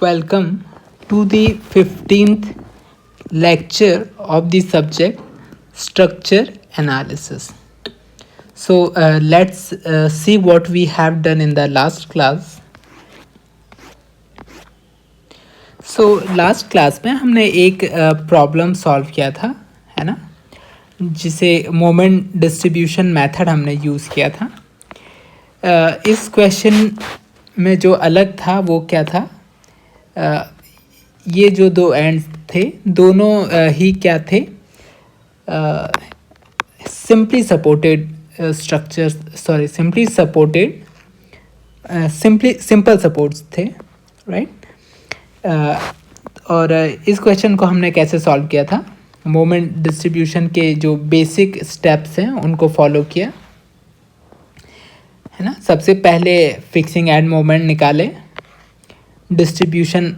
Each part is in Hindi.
Welcome to the 15th lecture of the subject Structure Analysis. Let's see what we have done in the last class. Last class में हमने एक प्रॉब्लम सॉल्व किया था, है ना, जिसे मोमेंट डिस्ट्रीब्यूशन मेथड हमने यूज़ किया था। इस क्वेश्चन में जो अलग था वो क्या था, ये जो दो एंड्स थे दोनों ही क्या थे, सिंपली सपोर्टेड सिंपल सपोर्ट्स थे, राइट। और इस क्वेश्चन को हमने कैसे सॉल्व किया था, मोमेंट डिस्ट्रीब्यूशन के जो बेसिक स्टेप्स हैं उनको फॉलो किया, है ना। सबसे पहले फिक्सिंग एंड मोमेंट निकाले, डिस्ट्रीब्यूशन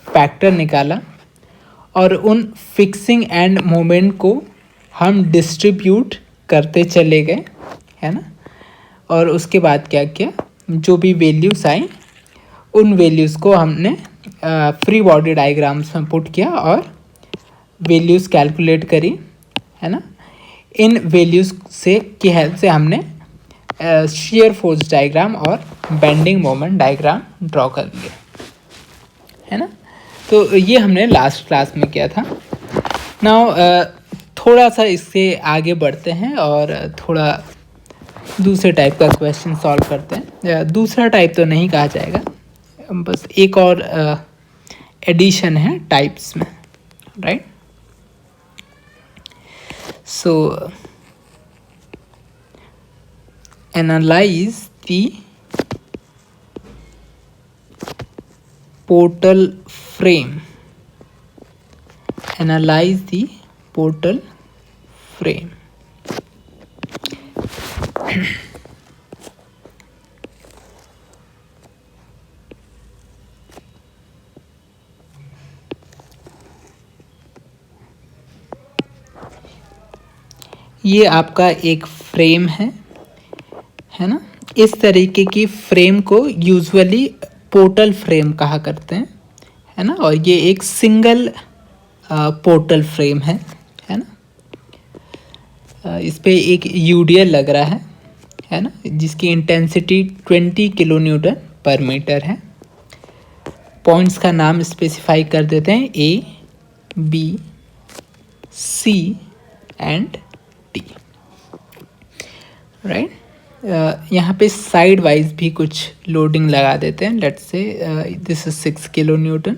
फैक्टर निकाला और उन फिक्सिंग एंड मोमेंट को हम डिस्ट्रीब्यूट करते चले गए, है ना। और उसके बाद क्या किया, जो भी वैल्यूज़ आई उन वैल्यूज़ को हमने फ्री बॉडी डायग्राम्स में पुट किया और वैल्यूज़ कैलकुलेट करी, है ना। इन वैल्यूज़ की हेल्प से हमने शेयर फोर्स डायग्राम और बेंडिंग मोमेंट डायग्राम ड्रॉ कर लिया, है ना। तो ये हमने लास्ट क्लास में किया था। नाउ थोड़ा सा इससे आगे बढ़ते हैं और थोड़ा दूसरे टाइप का क्वेश्चन सॉल्व करते हैं। दूसरा टाइप तो नहीं कहा जाएगा, बस एक और एडिशन है टाइप्स में, right. So analyse the portal frame, analyse the portal frame. ये आपका एक फ्रेम है ना। इस तरीके की फ्रेम को यूजुअली पोर्टल फ्रेम कहा करते हैं, है ना। और ये एक सिंगल पोर्टल फ्रेम है ना। इस पे एक यूडीएल लग रहा है ना, जिसकी इंटेंसिटी 20 किलो न्यूटन पर मीटर है। पॉइंट्स का नाम स्पेसिफाई कर देते हैं, A, B, C and T, right. यहाँ पे साइड वाइज भी कुछ लोडिंग लगा देते हैं। Let's say this is 6 kilo newton,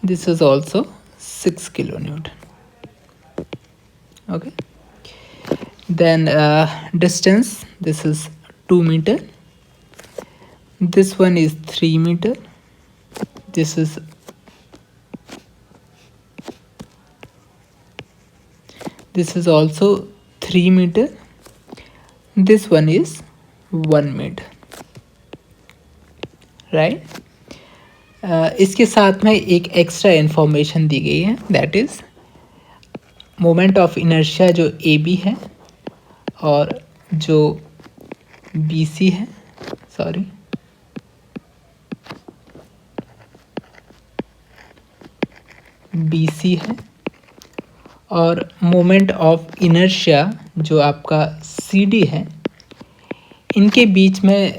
this is also 6 kilo newton, okay. Then distance, this is 2 metre, this one is 3 meter, this is also 3 meter, this one is 1 meter, right। इसके साथ में एक एक्स्ट्रा इंफॉर्मेशन दी गई है, that is moment of inertia जो ए बी है और जो बी सी है, सॉरी, बी सी है, और मोमेंट ऑफ इनर्शिया जो आपका सी डी है, इनके बीच में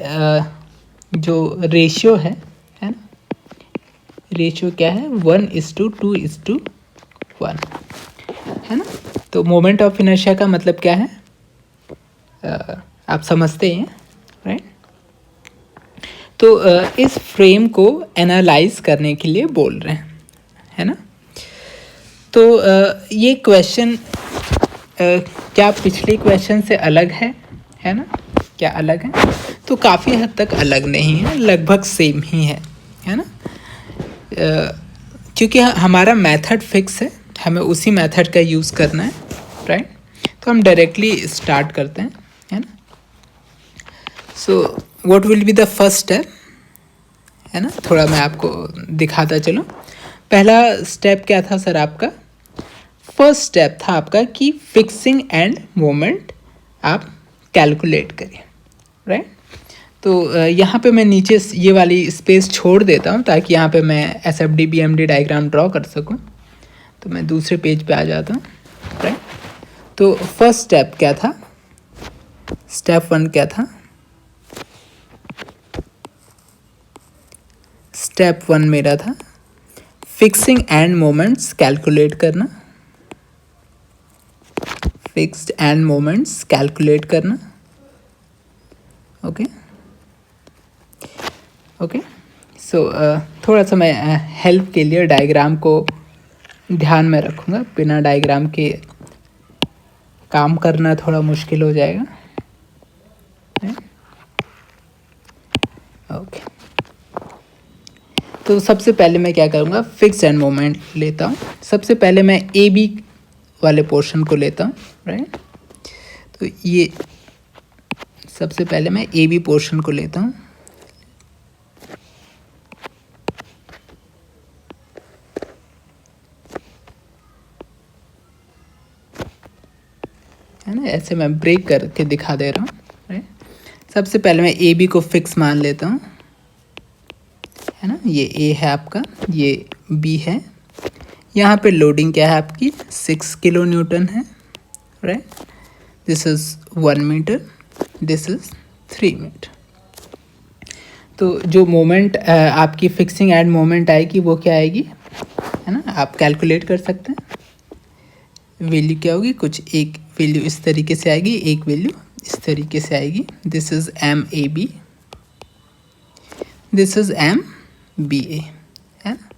जो रेशियो है ना, रेशियो क्या है, 1:2:1, है ना। तो मोमेंट ऑफ इनर्शिया का मतलब क्या है, आप समझते हैं, राइट। तो इस फ्रेम को एनालाइज करने के लिए बोल रहे हैं, है ना। तो ये क्वेश्चन क्या पिछले क्वेश्चन से अलग है ना, क्या अलग है, तो काफ़ी हद तक अलग नहीं है, लगभग सेम ही है ना। क्योंकि हमारा मेथड फिक्स है, हमें उसी मेथड का यूज़ करना है, राइट। तो हम डायरेक्टली स्टार्ट करते हैं, है ना। So what will be the first step, है ना। थोड़ा मैं आपको दिखाता चलूँ। पहला स्टेप क्या था सर आपका, फर्स्ट स्टेप था आपका कि फिक्सिंग एंड मोमेंट आप कैलकुलेट करिए, राइट। तो यहाँ पे मैं नीचे ये वाली स्पेस छोड़ देता हूँ ताकि यहाँ पे मैं SFD BMD डायग्राम ड्रॉ कर सकूँ। तो मैं दूसरे पेज पे आ जाता हूँ, राइट। तो फर्स्ट स्टेप क्या था, स्टेप 1 क्या था, स्टेप 1 मेरा था फिक्सिंग एंड मोमेंट्स कैलकुलेट करना, फिक्स्ड एंड मोमेंट्स कैलकुलेट करना। ओके ओके, सो थोड़ा सा मैं हेल्प के लिए डायग्राम को ध्यान में रखूँगा, बिना डायग्राम के काम करना थोड़ा मुश्किल हो जाएगा। ओके, तो सबसे पहले मैं क्या करूँगा, फिक्स एंड मोमेंट लेता हूँ। सबसे पहले मैं ए बी वाले पोर्शन को लेता हूँ, राइट। तो ये सबसे पहले मैं ए बी पोर्शन को लेता हूँ। है ना, ऐसे मैं ब्रेक करके दिखा दे रहा हूँ, राइट। सबसे पहले मैं ए बी को फिक्स मान लेता हूँ, है ना। ये ए है आपका, ये बी है। यहाँ पे लोडिंग क्या है आपकी, 6 किलो न्यूटन है, right. This is 1 metre, this is 3 metre. तो जो मोमेंट आपकी फिक्सिंग एंड मोमेंट आएगी वो क्या आएगी, है ना, आप कैलकुलेट कर सकते हैं। वैल्यू क्या होगी, कुछ एक वैल्यू इस तरीके से आएगी, एक वैल्यू इस तरीके से आएगी। This is M A B, this is M B A, है ना।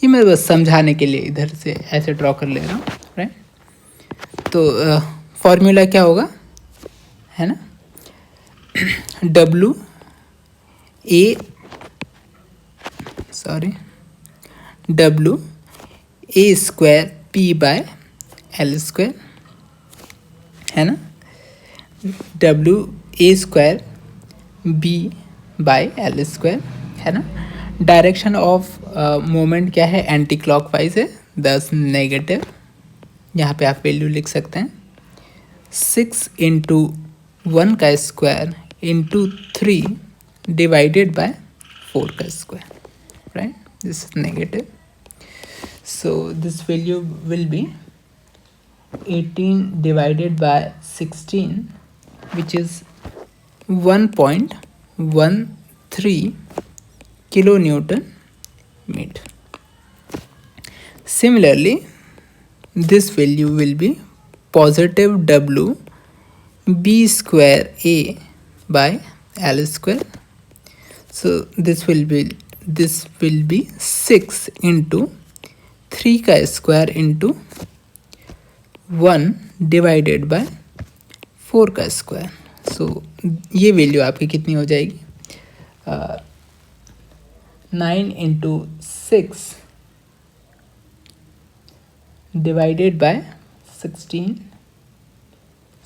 ये मैं बस समझाने के लिए इधर से ऐसे ड्रॉ कर ले रहा हूँ, राइट। तो फॉर्मूला क्या होगा, है ना, W A square P by L square, है ना, W A square B by L square, है ना। डायरेक्शन ऑफ मोमेंट क्या है, एंटी क्लॉकवाइज है, 10 नेगेटिव। यहाँ पे आप वैल्यू लिख सकते हैं, 6 इंटू 1 का स्क्वायर इंटू 3 डिवाइडेड बाय 4 का square, right. This is negative, so this value will be 18 divided by 16, which is 1.13 kilonewton meter. Similarly, this value will be positive W B square A by L square. So this will be 6 into 3 का स्क्वायर इंटू 1 डिवाइडेड बाय 4 का स्क्वायर। सो ये वैल्यू आपकी कितनी हो जाएगी, 9 into 6 divided by 16,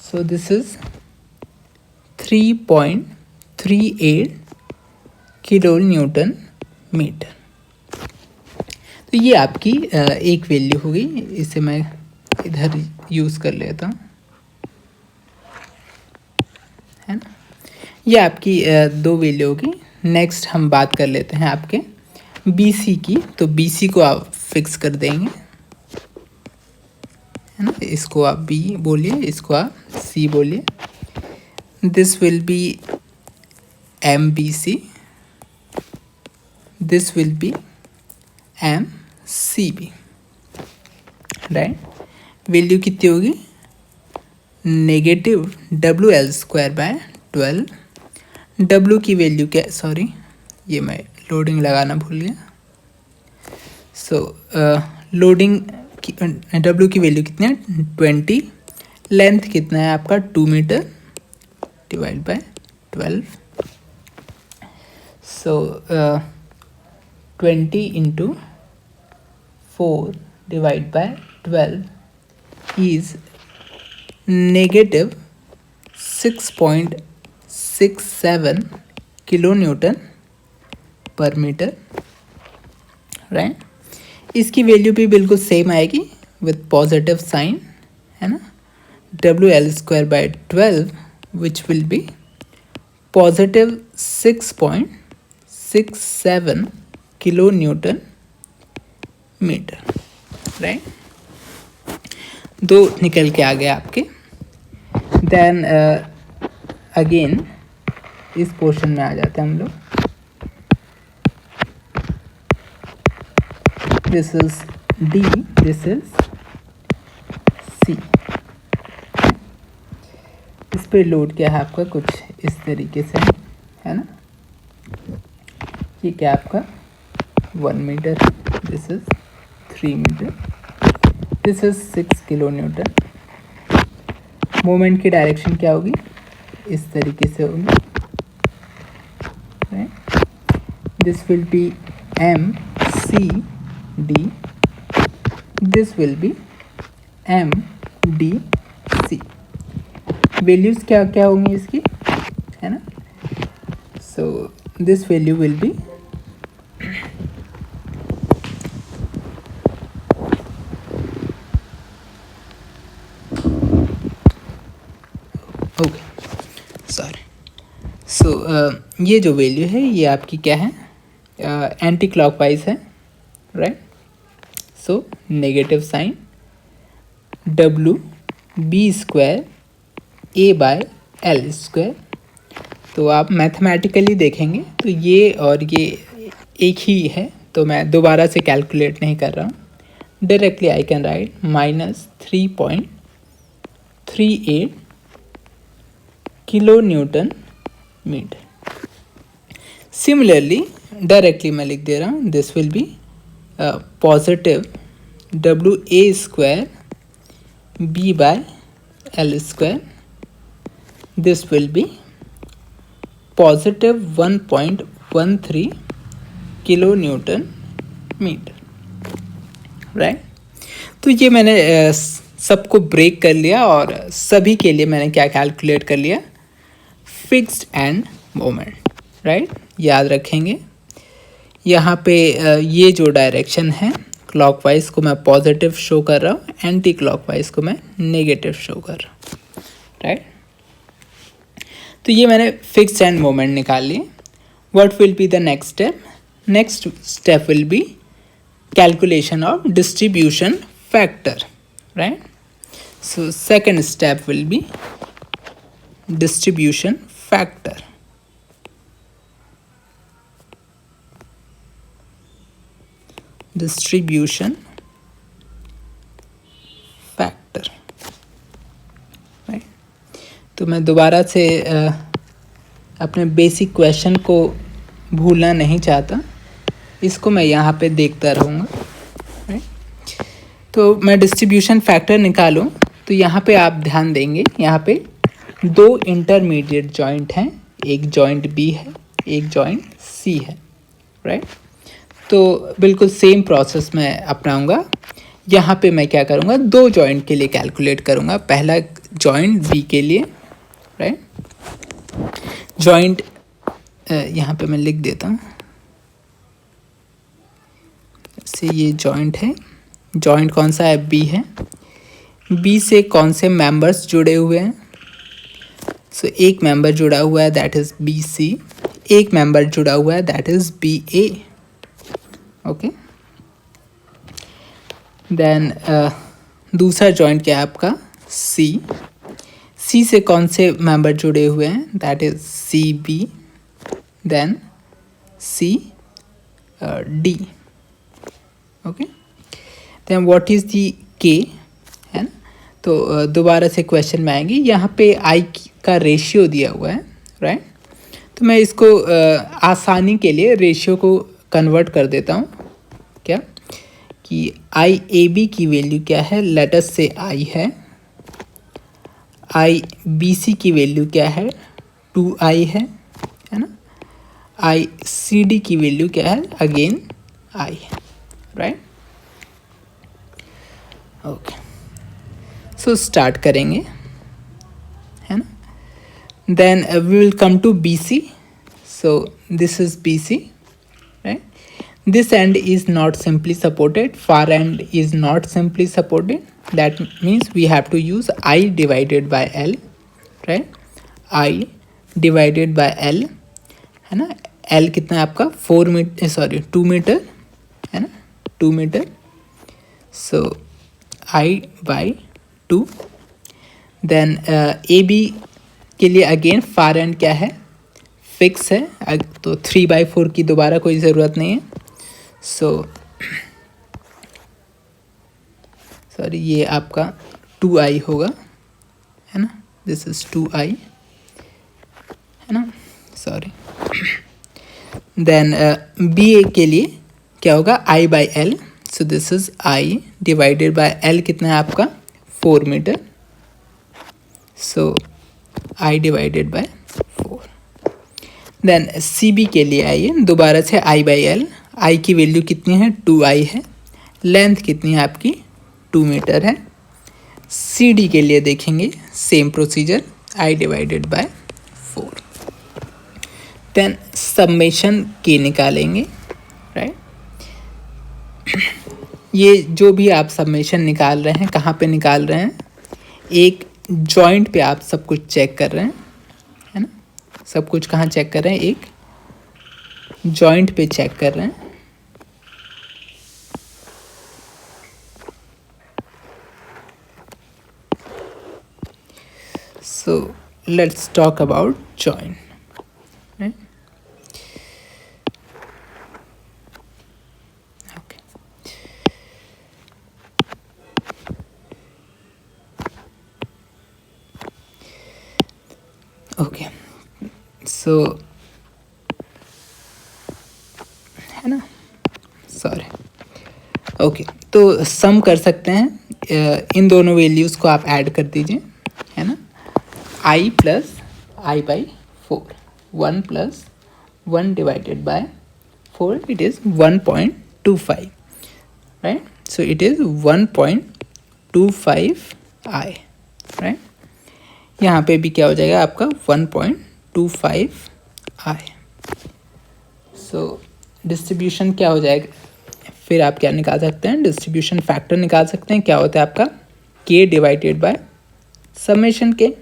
so this is 3.38 kilo newton metre. तो ये आपकी एक वैल्यू हो गई, इसे मैं इधर यूज़ कर लेता हूँ, है ना। ये आपकी दो वैल्यू होगी। नेक्स्ट हम बात कर लेते हैं आपके BC की। तो BC को आप फिक्स कर देंगे, है ना। इसको आप B बोलिए, इसको आप C बोलिए। This will be MBC, this will be MCB, right. Value कितनी होगी, negative WL square by 12। W की वैल्यू क्या, सॉरी ये मैं लोडिंग लगाना भूल गया। सो लोडिंग की W की वैल्यू कितनी है, 20। लेंथ कितना है आपका, 2 metre divide by 12। So 20 into 4 divide by 12 is negative 6.67 kilo newton पर मीटर, राइट। इसकी वैल्यू भी बिल्कुल सेम आएगी विथ पॉजिटिव साइन, है ना। WL square by 12 which will be positive 6.67 kilo newton metre, right. दो निकल के आ गए आपके। देन अगेन इस पोर्शन में आ जाते हैं हम लोग। This is D, this is C. इस पे लोड क्या है आपका, कुछ इस तरीके से है ना। ये क्या आपका 1 metre, this is 3 metre, this is 6 kilo newton. Moment की डायरेक्शन क्या होगी, इस तरीके से होगी, right. This will be M C D, this will be M D C. Values क्या क्या होंगी इसकी, है ना। So this value will be okay, sorry. So ये जो वैल्यू है ये आपकी क्या है, एंटी क्लॉकवाइज है, right. So negative sign W B square ए बाय एल स्क्वायर। तो आप मैथमेटिकली देखेंगे तो ये और ये एक ही है, तो मैं दोबारा से कैलकुलेट नहीं कर रहा हूँ। Directly I can write -3.38 kilo newton metre. Similarly directly मैं लिख दे रहा हूँ, this will be positive W A square B by L square, this will be positive 1.13 kilo newton metre, right. तो ये मैंने सबको ब्रेक कर लिया और सभी के लिए मैंने क्या कैलकुलेट कर लिया, फिक्स्ड एंड मोमेंट, राइट। याद रखेंगे यहाँ पे ये जो डायरेक्शन है क्लॉकवाइज को मैं पॉजिटिव शो कर रहा हूँ, एंटी क्लॉकवाइज को मैं नेगेटिव शो कर रहा हूँ, राइट। तो ये मैंने फिक्स्ड एंड मोमेंट निकाल लिए। What will be the next step, next step will be calculation of distribution factor, right. So second step will be distribution factor. Distribution factor, right. तो मैं दोबारा से अपने बेसिक क्वेश्चन को भूलना नहीं चाहता, इसको मैं यहाँ पे देखता रहूँगा, राइट। तो मैं डिस्ट्रीब्यूशन फैक्टर निकालूँ तो यहाँ पे आप ध्यान देंगे, यहाँ पे दो इंटरमीडिएट जॉइंट हैं, एक जॉइंट बी है, एक जॉइंट सी है, राइट। तो बिल्कुल सेम प्रोसेस मैं अपनाऊंगा। यहाँ पे मैं क्या करूँगा, दो जॉइंट के लिए कैलकुलेट करूँगा। पहला जॉइंट बी के लिए, राइट। जॉइंट यहाँ पे मैं लिख देता हूँ, से ये जॉइंट है, जॉइंट कौन सा है, बी है। बी से कौन से मेंबर्स जुड़े हुए हैं, सो एक मेंबर जुड़ा हुआ है दैट इज़ बी सी, एक मेंबर जुड़ा हुआ है that is B A, okay. Then दूसरा जॉइंट क्या है आपका, सी। सी से कौन से मेंबर जुड़े हुए हैं, that is C B, then C D, okay. Then what is the K, है ना। तो दोबारा से क्वेश्चन में आएंगे, यहाँ पे आई का रेशियो दिया हुआ है, राइट। तो मैं इसको आसानी के लिए रेशियो को कन्वर्ट कर देता हूँ, क्या कि आई ए बी की वैल्यू क्या है, लेटस से आई है। आई बी सी की वैल्यू क्या है, 2i है ना। आई सी डी की वैल्यू क्या है, अगेन आई है, राइट। ओके, सो स्टार्ट करेंगे, है ना। Then we will come to B C. So this is B C, right. This end is not simply supported, far end is not simply supported, that means we have to use I divided by L, right. I divided by L, है ना। एल कितना है आपका 2 मीटर, है ना, 2 metre. So I by 2। Then A B के लिए अगेन फार एंड क्या है, फिक्स है, तो 3/4 की दोबारा कोई ज़रूरत नहीं है। सॉरी ये आपका 2i होगा, है ना, दिस इज 2i, है ना, सॉरी। देन बी ए के लिए क्या होगा, i by L, so this is i divided by L कितना है आपका 4 metre, so i divided by 4। Then C B के लिए आइए, दोबारा से i बाई एल, i की वैल्यू कितनी है 2i है, लेंथ कितनी है आपकी 2 मीटर है। सी डी के लिए देखेंगे same procedure, i divided by 4। Then summation के निकालेंगे, राइट। ये जो भी आप समेशन निकाल रहे हैं कहाँ पे निकाल रहे हैं, एक जॉइंट पे आप सब कुछ चेक कर रहे हैं, है ना। सब कुछ कहाँ चेक कर रहे हैं, एक जॉइंट पे चेक कर रहे हैं। So let's talk about joint, right? Okay. Okay. So है ना, सॉरी। ओके, तो सम कर सकते हैं, इन दोनों वैल्यूज़ को आप ऐड कर दीजिए, है ना। i plus i by 4, 1 plus 1 divided by 4, it is 1.25, right. So it is 1.25 i, right. यहाँ पे भी क्या हो जाएगा आपका 1.25 i। सो डिस्ट्रीब्यूशन क्या हो जाएगा, फिर आप क्या निकाल सकते हैं, डिस्ट्रीब्यूशन फैक्टर निकाल सकते हैं। क्या होता है आपका k डिवाइडेड बाय समेशन के,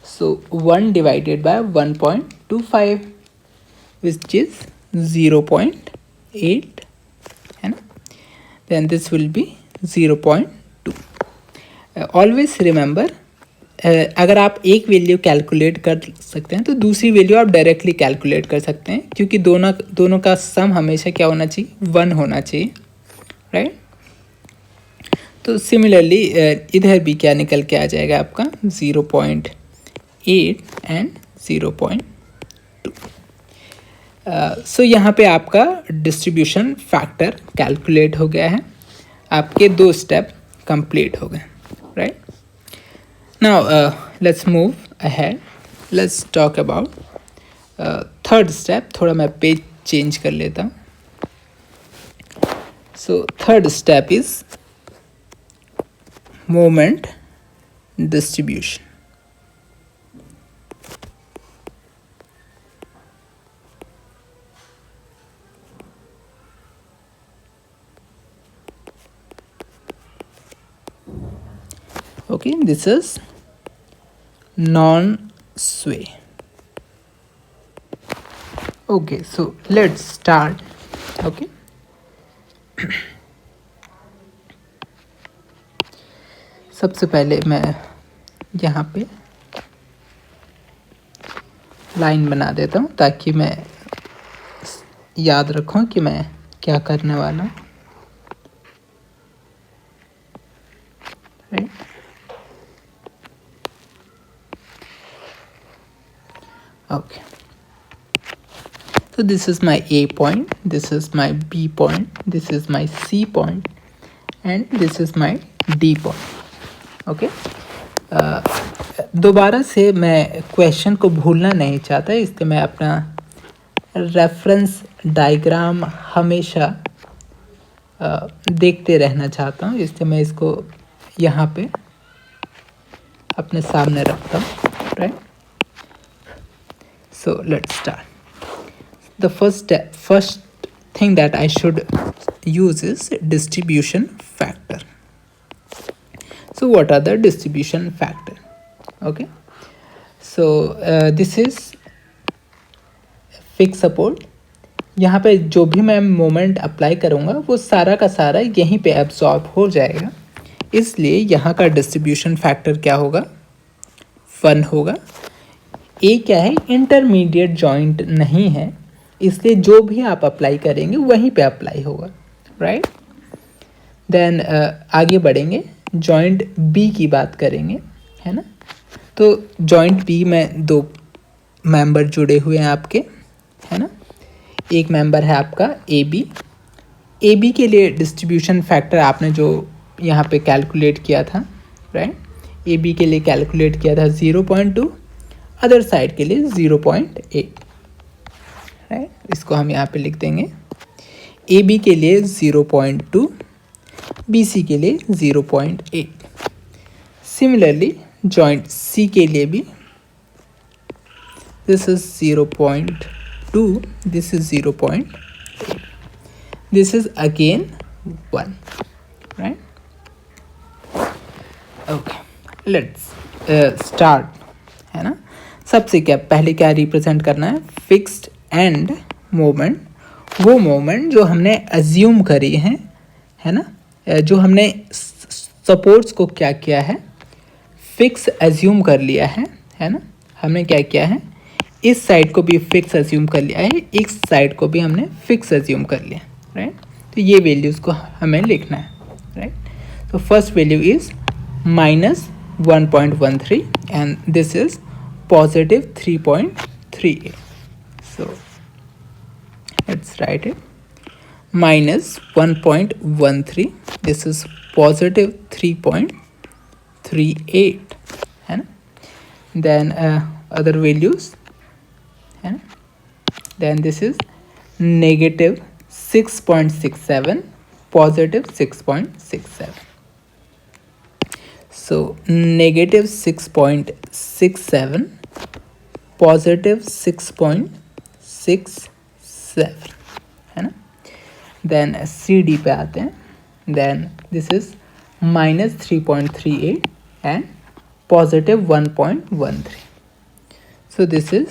so 1 divided by 1.25 which is 0.8, है ना। Then this will be 0.2। Always remember, अगर आप एक वैल्यू कैलकुलेट कर सकते हैं तो दूसरी वैल्यू आप डायरेक्टली कैलकुलेट कर सकते हैं, क्योंकि दोनों का सम हमेशा क्या होना चाहिए, 1 होना चाहिए, राइट। तो सिमिलरली इधर भी क्या निकल के आ जाएगा आपका 0.8 एंड 0.2। सो यहाँ पे आपका डिस्ट्रीब्यूशन फैक्टर कैलकुलेट हो गया है, आपके 2 स्टेप कंप्लीट हो गए, right. Now let's move ahead. Let's talk about third step. थोड़ा मैं पेज चेंज कर लेता हूँ। So third step is moment distribution. Okay, this is non-sway. Okay, so let's start. Okay. सबसे पहले मैं यहाँ पे लाइन बना देता हूँ ताकि मैं याद रखूँ कि मैं क्या करने वाला हूँ, right. Okay, so this is my A point, this is my B point, this is my C point and this is my D point. Okay, दोबारा से मैं क्वेश्चन को भूलना नहीं चाहता, इसलिए मैं अपना रेफरेंस डायग्राम हमेशा देखते रहना चाहता हूँ, इसलिए मैं इसको यहाँ पे अपने सामने रखता हूँ, right. So let's start. The first thing that I should use is distribution factor. So what are the distribution factor? Okay, so this is fix support. यहाँ पे जो भी मैं मोमेंट अप्लाई करूँगा वो सारा का सारा यहीं पे एब्जॉर्ब हो जाएगा, इसलिए यहाँ का डिस्ट्रीब्यूशन फैक्टर क्या होगा, 1 होगा। ए क्या है, इंटरमीडिएट जॉइंट नहीं है, इसलिए जो भी आप अप्लाई करेंगे वहीं पे अप्लाई होगा, राइट। देन आगे बढ़ेंगे, जॉइंट बी की बात करेंगे, है ना। तो जॉइंट बी में 2 मेंबर जुड़े हुए हैं आपके, है ना। एक मेंबर है आपका ए बी के लिए डिस्ट्रीब्यूशन फैक्टर आपने जो यहाँ पे कैलकुलेट किया था, राइट। ए बी के लिए कैलकुलेट किया था 0.2, अदर साइड के लिए 0.8, राइट। इसको हम यहाँ पे लिख देंगे, ए बी के लिए 0.2, बी सी के लिए 0.8। सिमिलरली जॉइंट सी के लिए भी this is 0.2, this is 0.8, this is again 1, right. Okay, let's start, है ना। सबसे क्या पहले क्या रिप्रेजेंट करना है, फिक्स्ड एंड मोमेंट, वो मोमेंट जो हमने अज्यूम करी है ना, जो हमने सपोर्ट्स को क्या किया है, फिक्स अज्यूम कर लिया है ना। हमने क्या किया है, इस साइड को भी फिक्स अज्यूम कर लिया है, इस साइड को भी हमने फिक्स अज्यूम कर लिया, राइट। तो ये वैल्यूज़ को हमें लिखना है, राइट। तो first value is -1.13 and this is +3.38. So let's write it, -1.13, this is +3.38, है ना। then other values, है ना। then this is -6.67, +6.67. so -6.67, +6.67, है ना। देन सी डी पे आते हैं, then this is -3.38 and +1.13, so this is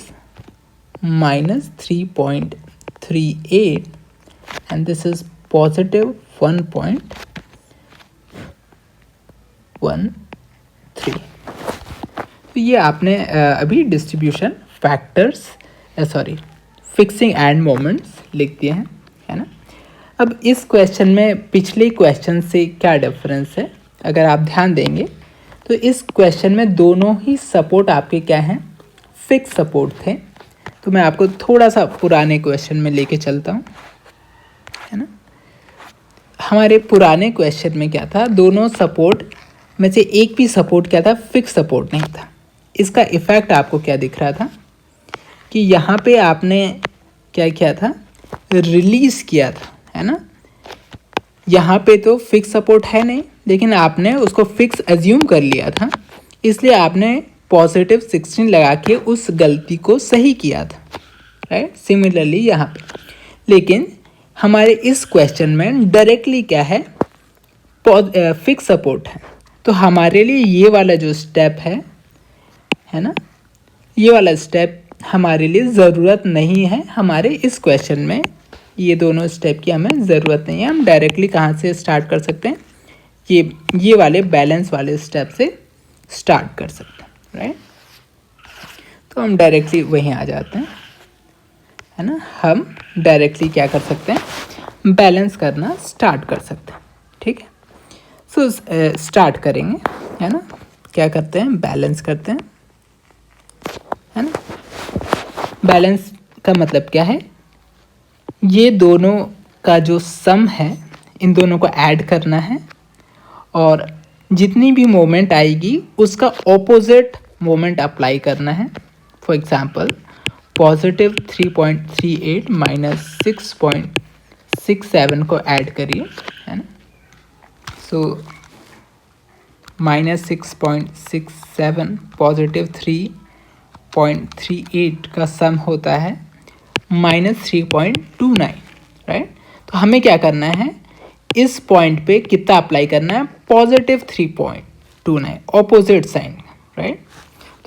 -3.38 and this is +1.13। तो ये आपने अभी distribution factors fixing end moments लिख दिए हैं, है ना। अब इस क्वेश्चन में पिछले क्वेश्चन से क्या डिफरेंस है, अगर आप ध्यान देंगे तो इस क्वेश्चन में दोनों ही सपोर्ट आपके क्या हैं, फिक्स सपोर्ट थे। तो मैं आपको थोड़ा सा पुराने क्वेश्चन में लेके चलता हूँ, है ना। हमारे पुराने क्वेश्चन में क्या था, दोनों सपोर्ट में से एक भी सपोर्ट क्या था, फिक्स सपोर्ट नहीं था। इसका इफ़ेक्ट आपको क्या दिख रहा था कि यहाँ पे आपने क्या किया था, रिलीज़ किया था, है ना। यहाँ पे तो फिक्स सपोर्ट है नहीं, लेकिन आपने उसको फिक्स अज्यूम कर लिया था, इसलिए आपने +16 लगा के उस गलती को सही किया था, राइट। सिमिलरली यहाँ पे, लेकिन हमारे इस क्वेश्चन में डायरेक्टली क्या है, फिक्स सपोर्ट है। तो हमारे लिए ये वाला जो स्टेप है ना, ये वाला स्टेप हमारे लिए ज़रूरत नहीं है। हमारे इस क्वेश्चन में ये दोनों स्टेप की हमें ज़रूरत नहीं है। हम डायरेक्टली कहाँ से स्टार्ट कर सकते हैं, ये वाले बैलेंस वाले स्टेप से स्टार्ट कर सकते हैं, राइट। तो हम डायरेक्टली वहीं आ जाते हैं, है ना। हम डायरेक्टली क्या कर सकते हैं, बैलेंस करना स्टार्ट कर सकते हैं, ठीक है। सो स्टार्ट करेंगे, है ना। क्या करते हैं, बैलेंस करते हैं, है ना। बैलेंस का मतलब क्या है, ये दोनों का जो सम है, इन दोनों को ऐड करना है और जितनी भी मोमेंट आएगी उसका ऑपोजिट मोमेंट अप्लाई करना है। फॉर एग्जांपल +3.38 -6.67 को ऐड करिए, है ना। सो -6.67 +3.38 का सम होता है -3.29, राइट। तो हमें क्या करना है, इस पॉइंट पे कितना अप्लाई करना है, +3.29, ऑपोजिट साइन, राइट।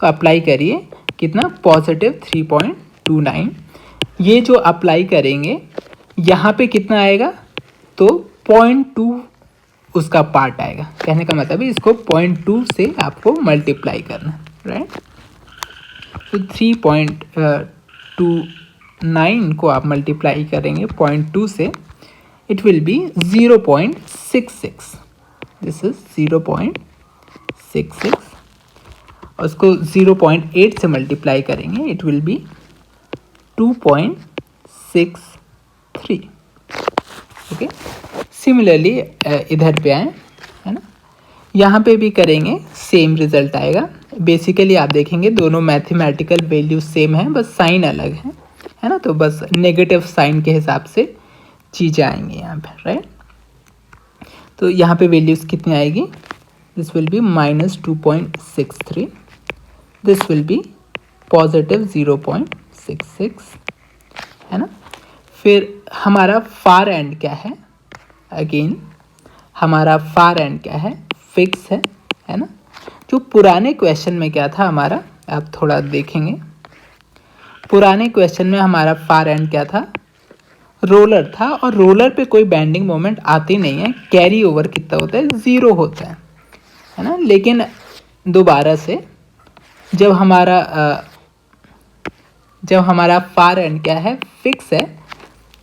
तो अप्लाई करिए कितना, पॉजिटिव 3.29। ये जो अप्लाई करेंगे यहाँ पे कितना आएगा, तो 0.2 उसका पार्ट आएगा। कहने का मतलब है इसको 0.2 से आपको मल्टीप्लाई करना, राइट। तो 3.29 को आप मल्टीप्लाई करेंगे 0.2 से, it will be 0.66। This is 0.66। और उसको 0.8 से मल्टीप्लाई करेंगे, it will be 2.63। Okay, similarly इधर पे आए, है ना, यहाँ पे भी करेंगे, सेम रिजल्ट आएगा। बेसिकली आप देखेंगे दोनों मैथमेटिकल वैल्यू सेम है, बस साइन अलग है ना। तो बस नेगेटिव साइन के हिसाब से चीज़ें आएंगी यहाँ पे, राइट। तो यहाँ पे वैल्यूज़ कितनी आएगी, this will be -2.63, this will be positive 0.66, है ना। फिर हमारा फार एंड क्या है, अगेन हमारा फार एंड क्या है, फिक्स है ना। जो पुराने क्वेश्चन में क्या था हमारा, आप थोड़ा देखेंगे, पुराने क्वेश्चन में हमारा फार एंड क्या था, रोलर था, और रोलर पे कोई बेंडिंग मोमेंट आती नहीं है, कैरी ओवर कितना होता है, 0 होता है ना। लेकिन दोबारा से जब हमारा फार एंड क्या है, फिक्स है,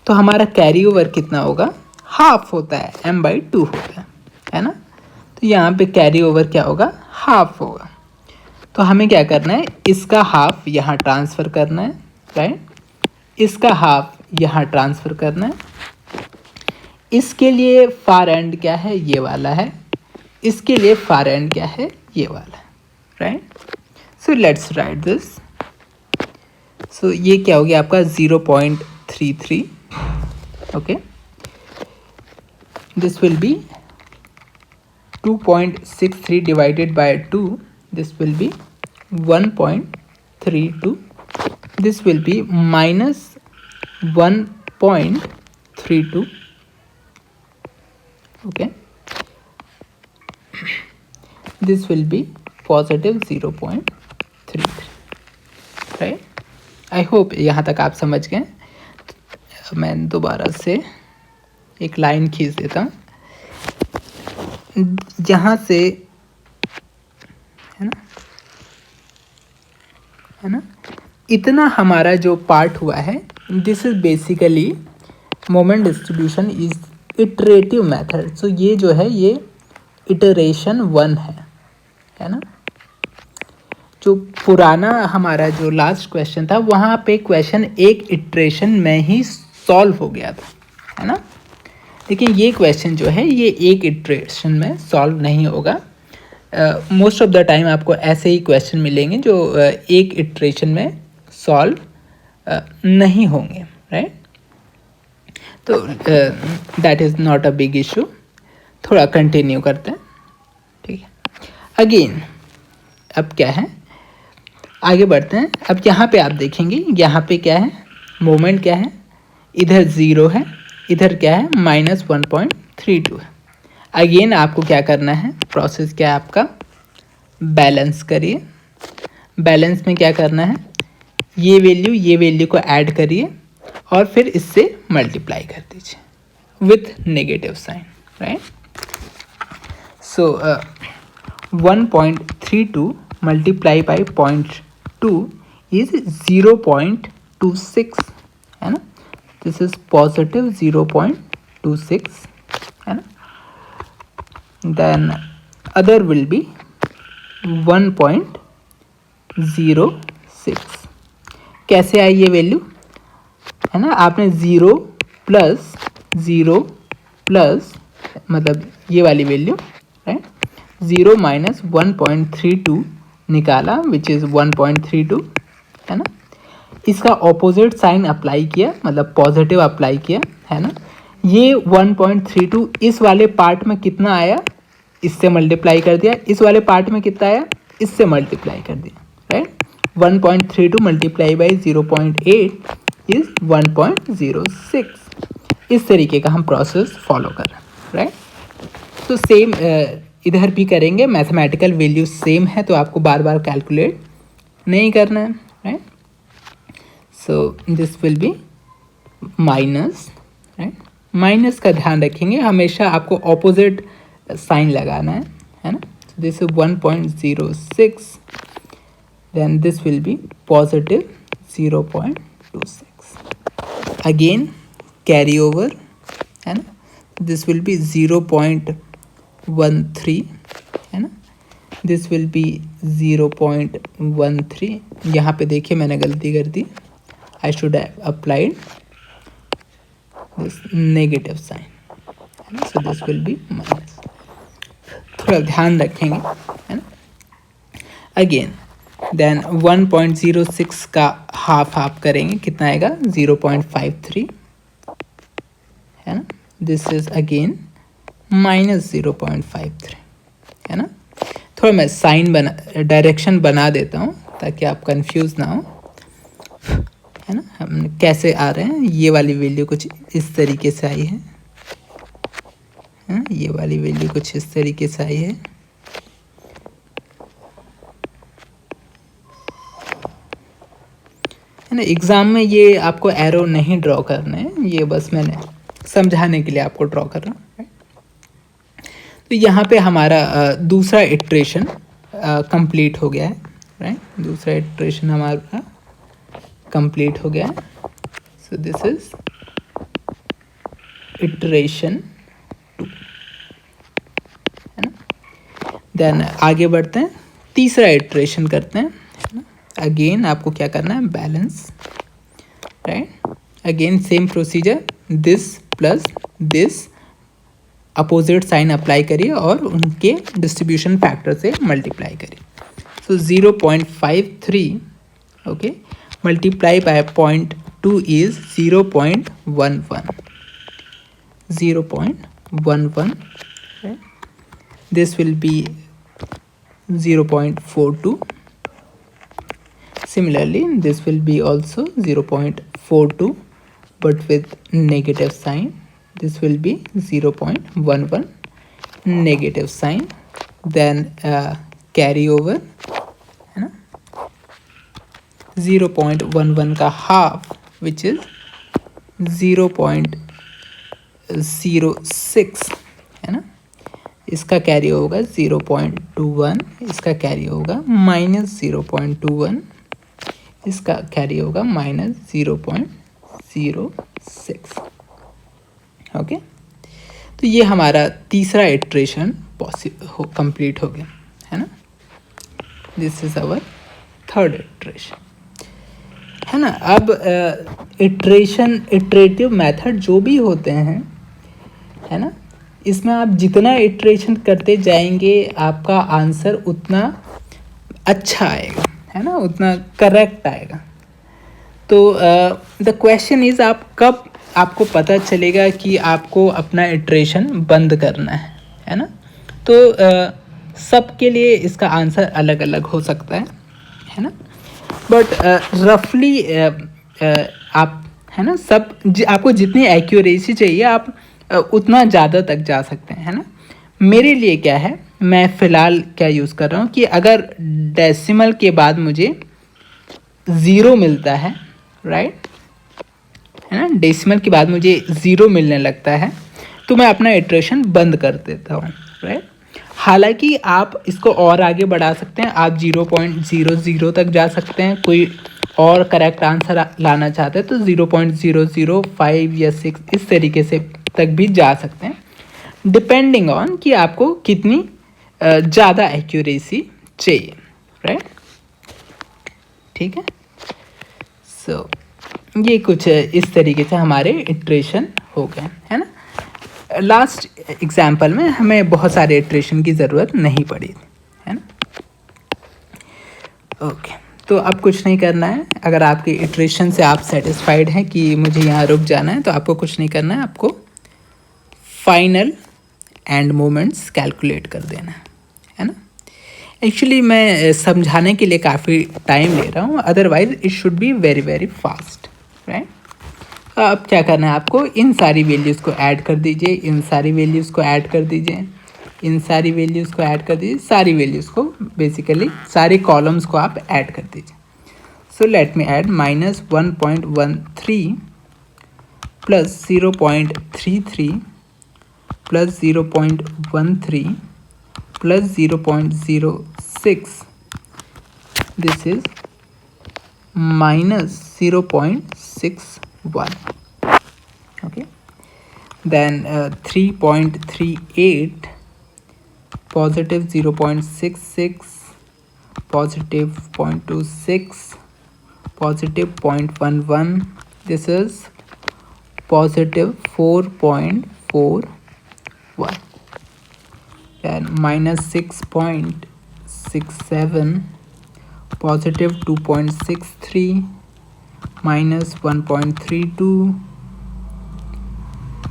तो हमारा कैरी ओवर कितना होगा, हाफ होता है, m/2 होता है ना। तो यहाँ पे कैरी ओवर क्या होगा, हाफ होगा। तो हमें क्या करना है, इसका हाफ यहाँ ट्रांसफ़र करना है, राइट। इसका हाफ यहाँ ट्रांसफ़र करना है। इसके लिए फार एंड क्या है, ये वाला है। इसके लिए फार एंड क्या है, ये वाला है, right. So let's write this. So ये क्या हो गया आपका 0.33, okay. This will be 2.63 divided by 2, this will be 1.32, this will be -1.32, okay, this will be positive 0.33, right। I hope यहाँ तक आप समझ गए। मैं दोबारा से एक लाइन खींच देता हूँ, जहाँ से, है ना, इतना हमारा जो पार्ट हुआ है, this is basically moment distribution is iterative method. So ये जो है, ये इटरेशन 1 है ना। जो पुराना हमारा जो लास्ट क्वेश्चन था, वहाँ पे क्वेश्चन एक इटरेशन में ही सॉल्व हो गया था, है ना। लेकिन ये क्वेश्चन जो है, ये एक इटरेशन में सॉल्व नहीं होगा। मोस्ट ऑफ द टाइम आपको ऐसे ही क्वेश्चन मिलेंगे जो एक इटरेशन में सॉल्व नहीं होंगे, राइट। तो that is not a big issue. थोड़ा कंटिन्यू करते हैं, ठीक है। अगेन अब क्या है, आगे बढ़ते हैं। अब यहाँ पे आप देखेंगे, यहाँ पे क्या है, मोमेंट क्या है, इधर 0 है, इधर क्या है, -1.32 है। अगेन आपको क्या करना है, प्रोसेस क्या है आपका, बैलेंस करिए। बैलेंस में क्या करना है, ये वैल्यू को ऐड करिए और फिर इससे मल्टीप्लाई कर दीजिए with negative sign, right. So 1.32 multiply by 0.2 is 0.26, है ना। दिस इज पॉजिटिव 0.26, है ना। Then other will be 1.06। कैसे आई ये वैल्यू, है ना। आपने 0 प्लस मतलब ये वाली वैल्यू, राइट, 0 - 1.32 निकाला, विच इज़ 1.32, है ना। इसका ऑपोजिट साइन अप्लाई किया, मतलब पॉजिटिव अप्लाई किया, है ना। ये 1.32 इस वाले पार्ट में कितना आया, इससे मल्टीप्लाई कर दिया। इस वाले पार्ट में कितना आया, इससे मल्टीप्लाई कर दिया, राइट। 1.32 multiply by 0.8 is 1.06। इस तरीके का हम प्रोसेस फॉलो कर रहे हैं, राइट। तो सेम इधर भी करेंगे, मैथमेटिकल वैल्यू सेम है, तो आपको बार बार कैलकुलेट नहीं करना है, right. So this will be minus, right. Minus का ध्यान रखेंगे, हमेशा आपको ऑपोजिट साइन लगाना है ना। So this is 1.06, then this will be positive 0.26। Again carry over, है ना, दिस विल बी 0.13, है ना, दिस विल बी 0.13। यहाँ पे देखिए मैंने गलती कर दी, I should have applied this negative sign, है ना। So this will be minus, थोड़ा ध्यान रखेंगे, है ना। अगेन देन 1.06 का हाफ हाफ करेंगे, कितना आएगा 0.53, है ना। दिस इज अगेन माइनस 0.53, है ना। थोड़ा मैं साइन डायरेक्शन बना देता हूँ ताकि आप कंफ्यूज ना हो, है ना। हम कैसे आ रहे हैं, ये वाली वैल्यू कुछ इस तरीके से आई है, ये वाली वैल्यू कुछ इस तरीके से आई है, ना। एग्ज़ाम में ये आपको एरो नहीं ड्रॉ करना है, ये बस मैंने समझाने के लिए आपको ड्रॉ कर रहा हूँ। तो यहाँ पे हमारा दूसरा इटरेशन कंप्लीट हो गया है, राइट। दूसरा इटरेशन हमारा कंप्लीट हो गया है। सो दिस इज इटरेशन 2, है ना। देन आगे बढ़ते हैं, तीसरा इटरेशन करते हैं, है ना। अगेन आपको क्या करना है, balance, right. Again same procedure, this plus this, opposite sign apply करिए और उनके डिस्ट्रीब्यूशन फैक्टर से मल्टीप्लाई करिए। So 0.53, okay, multiply by 0.2 is 0.11, 0.11, this will be 0.42, similarly this will be also 0.42 but with negative sign, this will be 0.11 negative sign, then carry over, है ना, 0.11 का half which is 0.06, है ना। इसका कैरी होगा 0.21, इसका कैरी होगा माइनस 0.21, इसका कैरी होगा माइनस 0.06, ओके। तो ये हमारा तीसरा इटरेशन कंप्लीट हो गया, है ना। This is our third iteration, है ना। अब इटरेटिव मेथड जो भी होते हैं, है ना, इसमें आप जितना इटरेशन करते जाएंगे आपका आंसर उतना अच्छा आएगा, है ना, उतना करेक्ट आएगा। तो द क्वेश्चन इज़ आप कब आपको पता चलेगा कि आपको अपना इटरेशन बंद करना है ना। तो सबके लिए इसका आंसर अलग अलग हो सकता है ना। बट रफली आप, है ना, आपको जितनी एक्यूरेसी चाहिए आप उतना ज़्यादा तक जा सकते हैं, है ना। मेरे लिए क्या है, मैं फ़िलहाल क्या यूज़ कर रहा हूँ कि अगर डेसिमल के बाद मुझे 0 मिलता है, राइट, है ना, डेसिमल के बाद मुझे 0 मिलने लगता है तो मैं अपना इटरेशन बंद कर देता हूँ, राइट। हालांकि आप इसको और आगे बढ़ा सकते हैं, आप 0.00 तक जा सकते हैं, कोई और करेक्ट आंसर लाना चाहते हैं तो 0.005 या 6 इस तरीके से तक भी जा सकते हैं, डिपेंडिंग ऑन कि आपको कितनी ज़्यादा एक्यूरेसी चाहिए, राइट। ठीक है। सो ये कुछ इस तरीके से हमारे इटरेशन हो गए, है ना। लास्ट एग्जाम्पल में हमें बहुत सारे इटरेशन की ज़रूरत नहीं पड़ी, है ना। ओके, तो अब कुछ नहीं करना है। अगर आपके इटरेशन से आप सेटिस्फाइड हैं कि मुझे यहाँ रुक जाना है तो आपको कुछ नहीं करना है, आपको फाइनल एंड मोमेंट्स कैलकुलेट कर देना है ना। एक्चुअली मैं समझाने के लिए काफ़ी टाइम ले रहा हूँ, otherwise it should be very very fast, right. अब क्या करना है, आपको इन सारी वैल्यूज़ को ऐड कर दीजिए, इन सारी वैल्यूज़ को ऐड कर दीजिए, इन सारी वैल्यूज़ को ऐड कर दीजिए, सारी वैल्यूज़ को बेसिकली सारे कॉलम्स को आप ऐड कर दीजिए। So let me add minus 1.13 plus 0.33 plus 0.13 plus 0.06. This is minus 0.61. Okay. Then 3.38, positive 0.66, positive 0.26, positive 0.11. This is positive 4.41. Then minus 6.67, positive 2.63, minus 1.32,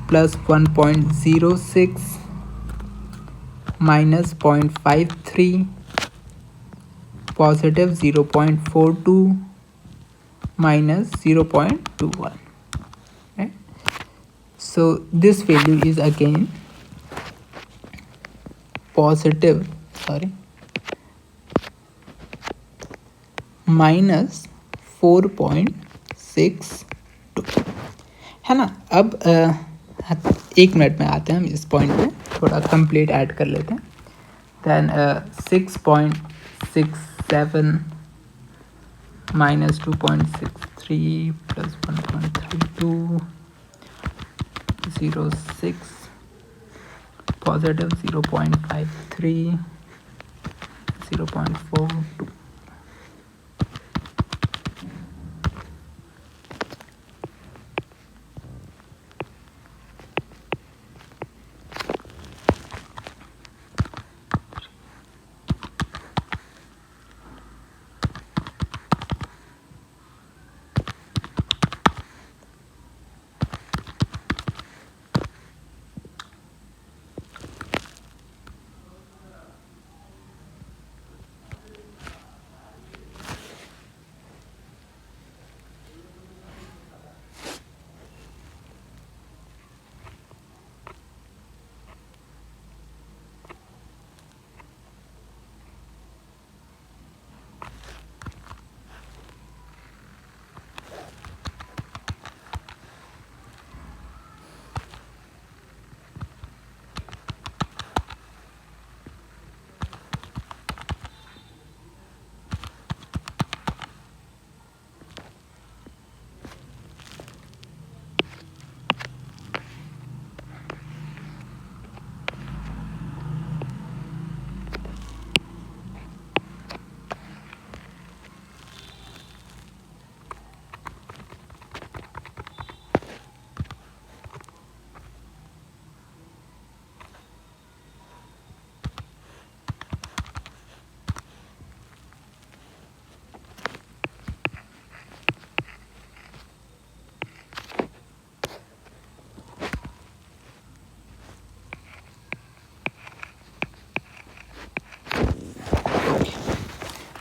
plus 1.06, minus 0.53, positive 0.42, minus 0.21. Right? So this value is again positive, minus 4.62 है ना. अब 1 मिनट में आते हैं हम इस पॉइंट पे, थोड़ा कंप्लीट ऐड कर लेते हैं. Then 6.67 minus 2.63 plus 1.32, 06, positive 0.53, 0.42.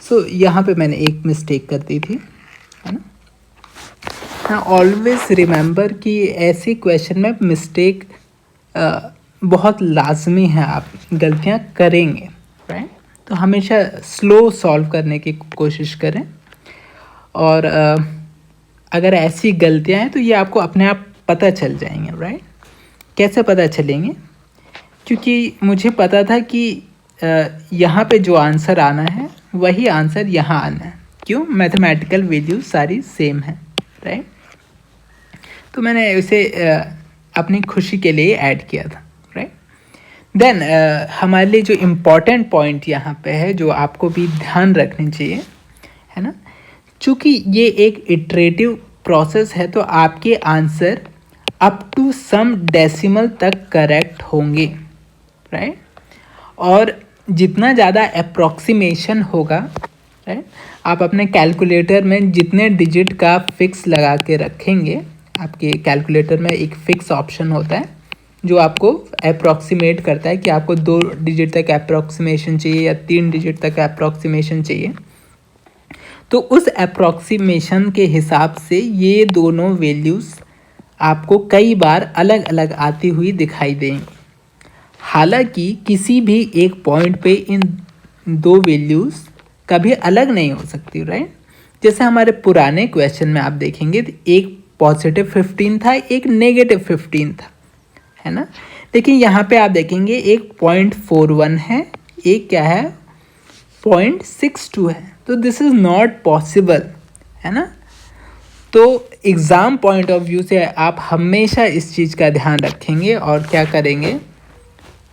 So यहाँ पे मैंने एक मिस्टेक कर दी थी, है ना. हाँ, ऑलवेज रिमेंबर कि ऐसे क्वेश्चन में मिस्टेक बहुत लाजमी है, आप गलतियाँ करेंगे, राइट. तो हमेशा स्लो सॉल्व करने की कोशिश करें. और अगर ऐसी गलतियाँ हैं तो ये आपको अपने आप पता चल जाएंगे, राइट. कैसे पता चलेंगे? क्योंकि मुझे पता था कि यहाँ पे जो आंसर आना है वही आंसर यहाँ आना है. क्यों? मैथमेटिकल वैल्यू सारी सेम है, राइट. तो मैंने उसे अपनी खुशी के लिए ऐड किया था, राइट. देन हमारे लिए जो इम्पोर्टेंट पॉइंट यहाँ पे है, जो आपको भी ध्यान रखनी चाहिए, है ना. चूँकि ये एक इटरेटिव प्रोसेस है तो आपके answer up to some decimal तक करेक्ट होंगे, राइट. और जितना ज़्यादा अप्रॉक्सीमेशन होगा, राइट, आप अपने कैलकुलेटर में जितने डिजिट का फिक्स लगा के रखेंगे, आपके कैलकुलेटर में एक फिक्स ऑप्शन होता है जो आपको अप्रॉक्सीमेट करता है कि आपको 2 डिजिट तक अप्रॉक्सीमेशन चाहिए या 3 डिजिट तक अप्रॉक्सीमेशन चाहिए. तो उस अप्रॉक्सीमेशन के हिसाब से ये दोनों वैल्यूज़ आपको कई बार अलग अलग आती हुई दिखाई देंगी. हालांकि किसी भी एक पॉइंट पे इन 2 वैल्यूज़ कभी अलग नहीं हो सकती, राइट. जैसे हमारे पुराने क्वेश्चन में आप देखेंगे तो एक पॉजिटिव 15 था, एक नेगेटिव 15 था, है ना। लेकिन यहाँ पे आप देखेंगे एक 0.41 है, एक क्या है 0.62 है, तो दिस इज़ नॉट पॉसिबल, है ना। तो एग्ज़ाम पॉइंट ऑफ व्यू से आप हमेशा इस चीज़ का ध्यान रखेंगे और क्या करेंगे,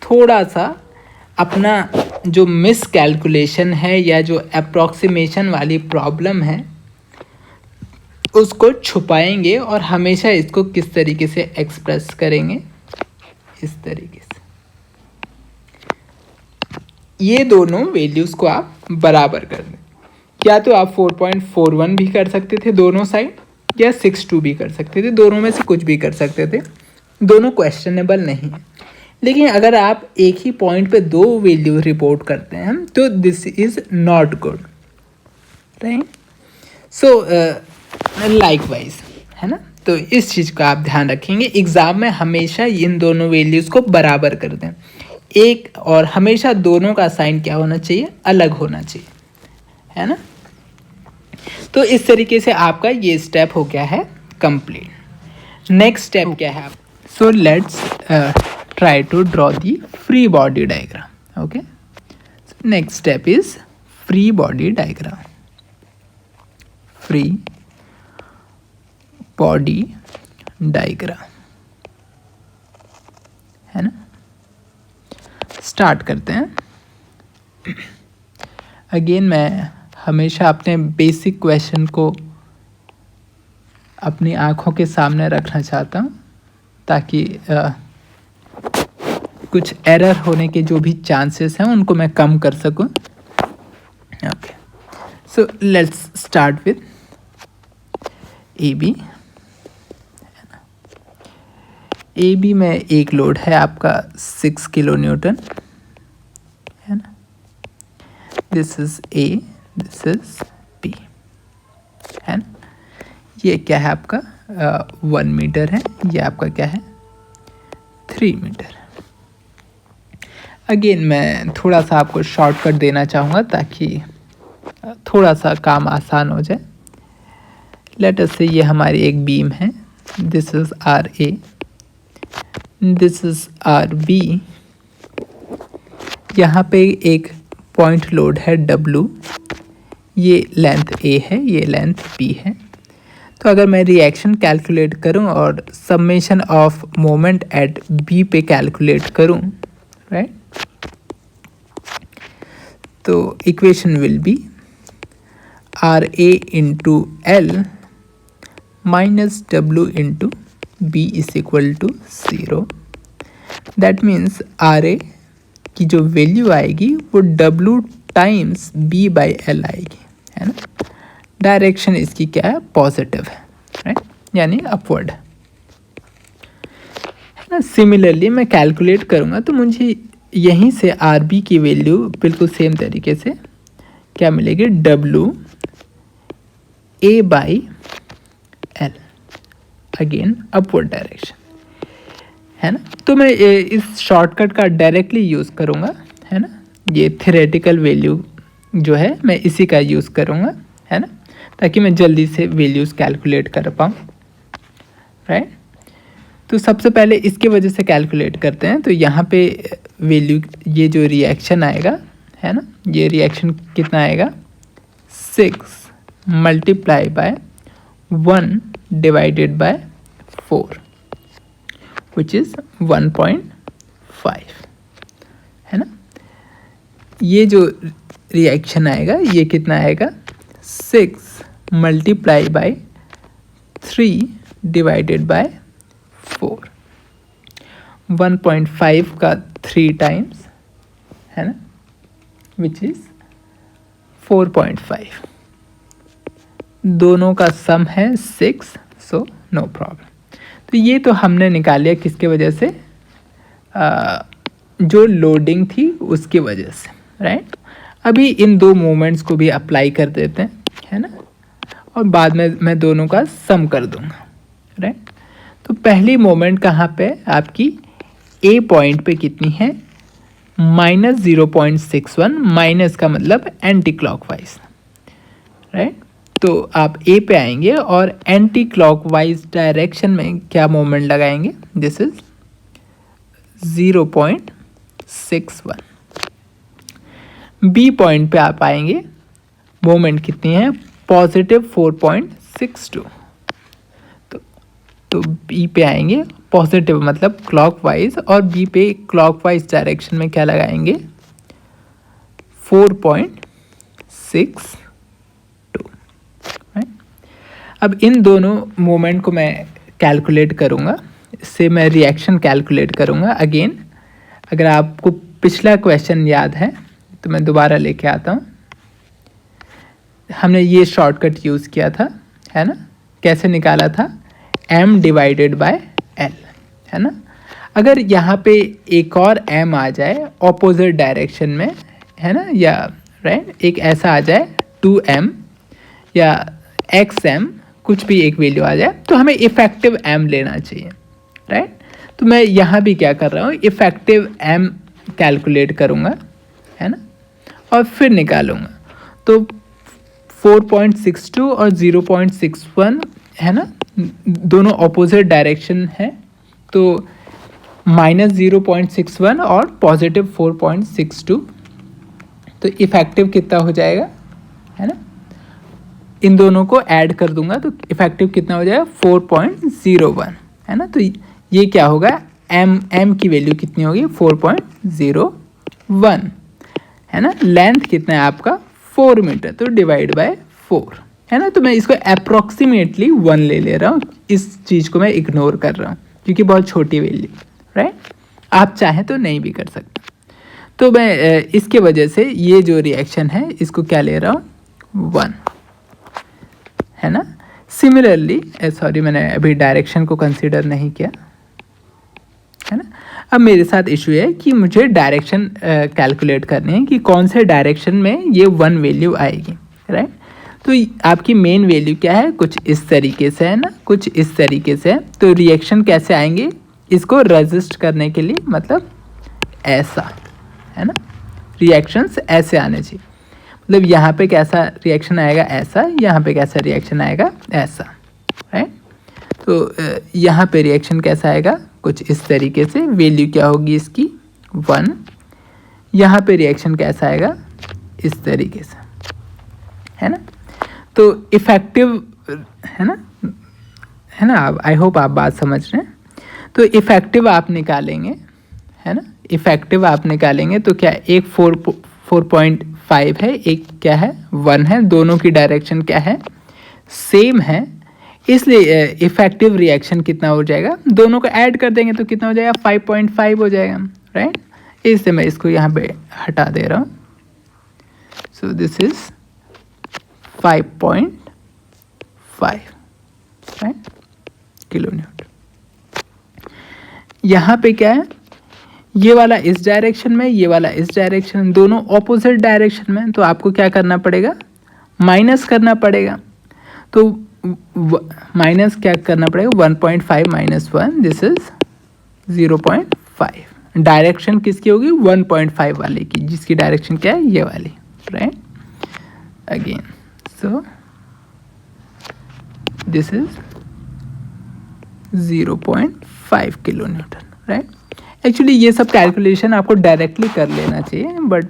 थोड़ा सा अपना जो मिस कैलकुलेशन है या जो अप्रॉक्सीमेशन वाली प्रॉब्लम है उसको छुपाएंगे और हमेशा इसको किस तरीके से एक्सप्रेस करेंगे, इस तरीके से। ये दोनों वैल्यूज़ को आप बराबर कर दें, या तो आप 4.41 भी कर सकते थे दोनों साइड, या 6.2 भी कर सकते थे, दोनों में से कुछ भी कर सकते थे, दोनों क्वेश्चनेबल नहीं है। लेकिन अगर आप एक ही पॉइंट पे दो वैल्यू रिपोर्ट करते हैं तो this is not good, right. So likewise, है ना। तो इस चीज़ का आप ध्यान रखेंगे, एग्ज़ाम में हमेशा इन दोनों वैल्यूज़ को बराबर कर दें एक, और हमेशा दोनों का साइन क्या होना चाहिए, अलग होना चाहिए, है ना। तो इस तरीके से आपका ये स्टेप हो गया है कंप्लीट। नेक्स्ट स्टेप क्या है, so let's try to draw the free body diagram. Okay, next step is free body diagram. Free body diagram, है ना। स्टार्ट करते हैं। अगेन मैं हमेशा अपने बेसिक क्वेश्चन को अपनी आँखों के सामने रखना चाहता हूँ ताकि कुछ एरर होने के जो भी चांसेस हैं उनको मैं कम कर सकूँ। Okay, so let's start with A B. A B में एक लोड है आपका 6 किलो न्यूटन, है ना। This is A, this is B, है ना। ये क्या है आपका 1 मीटर है, ये आपका क्या है 3 मीटर। अगेन मैं थोड़ा सा आपको शॉर्टकट देना चाहूँगा ताकि थोड़ा सा काम आसान हो जाए। लेट अस से ये हमारी एक बीम है, this is R A, this is R B. यहाँ पे एक पॉइंट लोड है W, ये लेंथ A है, ये लेंथ B है। तो अगर मैं रिएक्शन कैलकुलेट करूं और summation of moment at B पे कैलकुलेट करूं, राइट, तो equation will be RA into L minus W into B is equal to 0। That means RA की जो वैल्यू आएगी वो W times B by L आएगी, है ना। डायरेक्शन इसकी क्या है, पॉजिटिव है, राइट, यानी अपवर्ड, है ना। सिमिलरली मैं कैलकुलेट करूँगा तो मुझे यहीं से RB की वैल्यू बिल्कुल सेम तरीके से क्या मिलेगी, W A by L, again upward direction, है ना। तो मैं इस शॉर्टकट का डायरेक्टली यूज़ करूँगा, है ना। ये थ्योरेटिकल वैल्यू जो है मैं इसी का यूज़ करूँगा, है ना, ताकि मैं जल्दी से वैल्यूज़ कैलकुलेट कर पाऊँ, राइट। तो सबसे पहले इसके वजह से कैलकुलेट करते हैं। तो यहाँ पे वैल्यू, ये जो रिएक्शन आएगा, है ना, ये रिएक्शन कितना आएगा 6 multiply by 1 divided by 4 which is 1.5, है ना। ये जो रिएक्शन आएगा ये कितना आएगा 6 मल्टीप्लाई बाय 3 डिवाइडेड बाय 4, 1.5 का 3 टाइम्स, है ना, विच इज़ 4.5। दोनों का सम है 6, सो नो प्रॉब्लम। तो ये तो हमने निकाल लिया किसके वजह से, जो लोडिंग थी उसकी वजह से, राइट। अभी इन दो मोमेंट्स को भी अप्लाई कर देते हैं, है ना, और बाद में मैं दोनों का सम कर दूंगा, राइट। तो पहली मोमेंट कहाँ पे आपकी ए पॉइंट पे कितनी है, -0.61, माइनस का मतलब एंटी क्लॉकवाइज, राइट। तो आप ए पे आएंगे और एंटी क्लॉकवाइज डायरेक्शन में क्या मोमेंट लगाएंगे, दिस इज 0.61। बी पॉइंट पे आप आएंगे, मोमेंट कितनी है, पॉजिटिव 4.62। तो बी पे आएंगे, पॉजिटिव मतलब क्लॉकवाइज, और बी पे क्लॉकवाइज डायरेक्शन में क्या लगाएंगे, 4.62। अब इन दोनों मोमेंट को मैं कैलकुलेट करूँगा, इससे मैं रिएक्शन कैलकुलेट करूँगा। अगेन अगर आपको पिछला क्वेश्चन याद है तो मैं दोबारा लेके आता हूँ। हमने ये शॉर्टकट यूज़ किया था, है ना, कैसे निकाला था, m डिवाइडेड बाय l, है ना। अगर यहाँ पे एक और m आ जाए ऑपोजिट डायरेक्शन में, है ना, या राइट, एक ऐसा आ जाए 2m या xm, कुछ भी एक वैल्यू आ जाए, तो हमें इफेक्टिव m लेना चाहिए, राइट। तो मैं यहाँ भी क्या कर रहा हूँ, इफेक्टिव m कैलकुलेट करूँगा, है ना, और फिर निकालूंगा। तो 4.62 और 0.61, है ना, दोनों ऑपोजिट डायरेक्शन है, तो -0.61 और पॉजिटिव 4.62, तो इफेक्टिव कितना हो जाएगा, है ना, इन दोनों को ऐड कर दूंगा तो इफेक्टिव कितना हो जाएगा, 4.01, है ना। तो ये क्या होगा, m की वैल्यू कितनी होगी, 4.01, है ना। लेंथ कितना है आपका, 4 मीटर, तो डिवाइड बाय 4, है ना। तो मैं इसको अप्रॉक्सीमेटली 1 ले रहा हूँ, इस चीज़ को मैं इग्नोर कर रहा हूँ क्योंकि बहुत छोटी वैल्यू, राइट। आप चाहें तो नहीं भी कर सकते। तो मैं इसके वजह से ये जो रिएक्शन है इसको क्या ले रहा हूँ, 1, है ना। सिमिलरली सॉरी, मैंने अभी डायरेक्शन को कंसीडर नहीं किया, है ना। अब मेरे साथ इशू है कि मुझे डायरेक्शन कैलकुलेट करनी है कि कौन से डायरेक्शन में ये 1 वैल्यू आएगी, राइट। तो आपकी मेन वैल्यू क्या है, कुछ इस तरीके से है ना, कुछ इस तरीके से है। तो रिएक्शन कैसे आएंगे, इसको रेजिस्ट करने के लिए, मतलब ऐसा, है ना, रिएक्शंस ऐसे आने चाहिए। मतलब यहाँ पे कैसा रिएक्शन आएगा, ऐसा, यहाँ पे कैसा रिएक्शन आएगा, ऐसा, राइट। तो यहाँ पे रिएक्शन कैसा आएगा, कुछ इस तरीके से, वैल्यू क्या होगी इसकी, 1। यहाँ पे रिएक्शन कैसा आएगा, इस तरीके से, है ना। तो इफेक्टिव, है ना, आप, आई होप आप बात समझ रहे हैं। तो इफेक्टिव आप निकालेंगे, है ना, इफेक्टिव आप निकालेंगे तो क्या, एक 4.5 है, एक क्या है, 1 है, दोनों की डायरेक्शन क्या है, सेम है, इसलिए इफेक्टिव रिएक्शन कितना हो जाएगा, दोनों को ऐड कर देंगे तो कितना हो जाएगा, 5.5 हो जाएगा, राइट। इससे मैं इसको यहाँ पे हटा दे रहा हूँ। सो this is 5.5, right, kilo Newton. यहाँ पे क्या है, ये वाला इस डायरेक्शन में, ये वाला इस डायरेक्शन में, दोनों ऑपोजिट डायरेक्शन में, तो आपको क्या करना पड़ेगा, माइनस करना पड़ेगा। तो माइनस क्या करना पड़ेगा, 1.5 माइनस 1, दिस इज 0.5। डायरेक्शन किसकी होगी, 1.5 वाले की, जिसकी डायरेक्शन क्या है, ये वाली, right. Again so this is 0.5 kilo Newton, right. Actually ये सब कैलकुलेशन आपको डायरेक्टली कर लेना चाहिए, but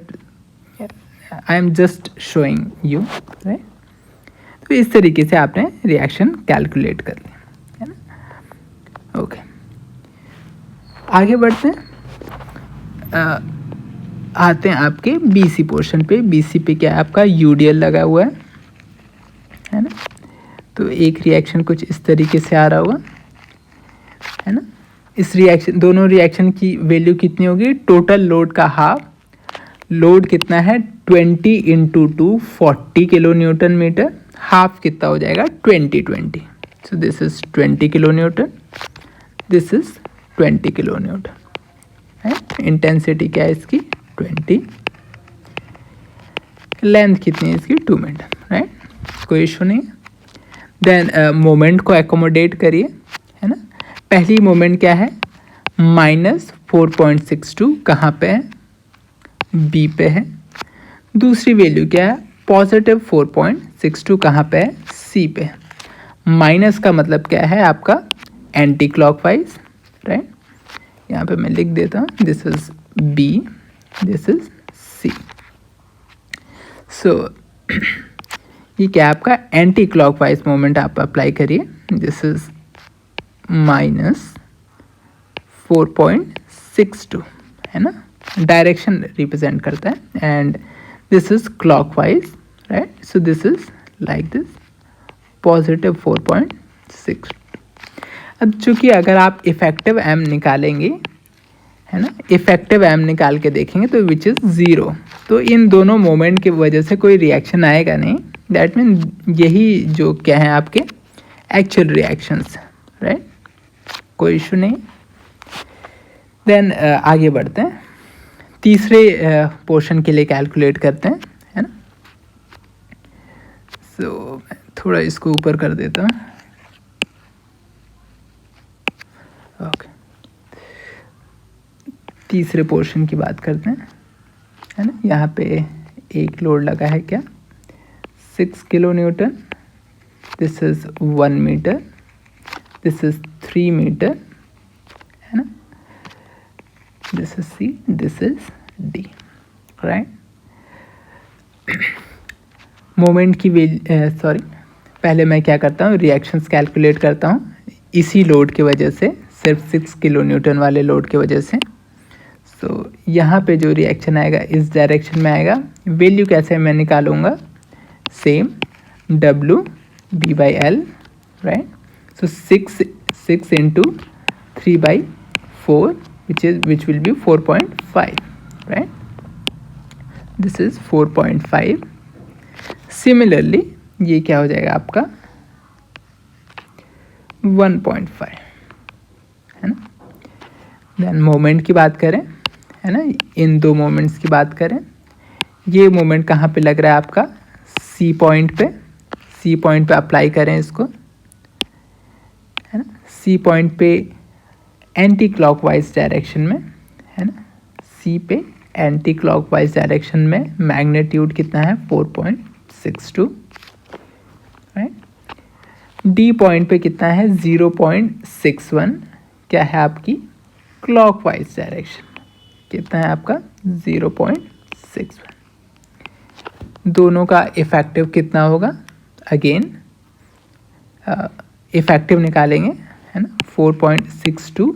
I am just showing you, right. तो इस तरीके से आपने रिएक्शन कैलकुलेट कर लिया, है ना। ओके, आगे बढ़ते हैं। आते हैं आपके बीसी पोर्शन पे। बीसी पे क्या है, आपका यूडीएल लगा हुआ है ना। तो एक रिएक्शन कुछ इस तरीके से आ रहा होगा, है ना। इस रिएक्शन, दोनों रिएक्शन की वैल्यू कितनी होगी, टोटल लोड का हाफ, लोड कितना है 20 × 2 40 किलो न्यूटन मीटर, हाफ कितना हो जाएगा 20। सो this is 20 kilo newton, this is 20 kilo newton, है। इंटेंसिटी क्या है इसकी 20, लेंथ कितनी है इसकी 2 मीटर, राइट, कोई इशू नहीं। देन मोमेंट को एकोमोडेट करिए, है ना। पहली मोमेंट क्या है, -4.62, कहाँ पे है, बी पे है। दूसरी वैल्यू क्या है, पॉजिटिव 4.62 कहाँ पे है, सी पे। माइनस का मतलब क्या है आपका एंटी क्लॉकवाइज, राइट। यहाँ पे मैं लिख देता हूँ, this is B, this is C. So ये क्या आपका एंटी क्लॉकवाइज मोमेंट आप अप्लाई करिए, दिस इज -4.62 है ना, डायरेक्शन रिप्रेजेंट करता है, and this is clockwise, right. So this is like this positive 4.6। अब चूंकि अगर आप इफेक्टिव एम निकालेंगे, है ना, इफेक्टिव एम निकाल के देखेंगे तो विच इज़ 0, तो इन दोनों मोमेंट की वजह से कोई रिएक्शन आएगा नहीं। दैट मीन यही जो क्या है आपके एक्चुअल रिएक्शंस, राइट, कोई इशू नहीं। देन आगे बढ़ते हैं, तीसरे पोर्शन के लिए कैलकुलेट करते हैं, है ना। सो मैं थोड़ा इसको ऊपर कर देता हूँ, ओके। तीसरे पोर्शन की बात करते हैं, है ना। यहाँ पे एक लोड लगा है क्या, 6 kilo newton, this is 1 metre, this is 3 metre, है ना, this is C, this is D, right. Moment की पहले मैं क्या करता हूँ, रिएक्शंस कैलकुलेट करता हूँ इसी लोड की वजह से, सिर्फ 6 किलो न्यूटन वाले लोड की वजह से। तो यहाँ पे जो रिएक्शन आएगा इस डायरेक्शन में आएगा। वैल्यू कैसे मैं निकालूंगा, same W B/L, right. So 6 into 3/4 which will be 4.5, right. This is 4.5. Similarly ये क्या हो जाएगा आपका 1.5, है ना। देन मोमेंट की बात करें, है ना, इन दो मोमेंट्स की बात करें, ये मोमेंट कहाँ पे लग रहा है आपका, सी पॉइंट पे अप्लाई करें इसको, है ना। सी पॉइंट पे एंटी क्लॉकवाइज डायरेक्शन में, है ना, सी पे एंटी क्लॉकवाइज डायरेक्शन में मैग्नीट्यूड कितना है 4.62, राइट। डी पॉइंट पे कितना है 0.61, क्या है आपकी क्लॉकवाइज डायरेक्शन, कितना है आपका 0.61। दोनों का इफेक्टिव कितना होगा, अगेन इफेक्टिव निकालेंगे, है ना, 4.62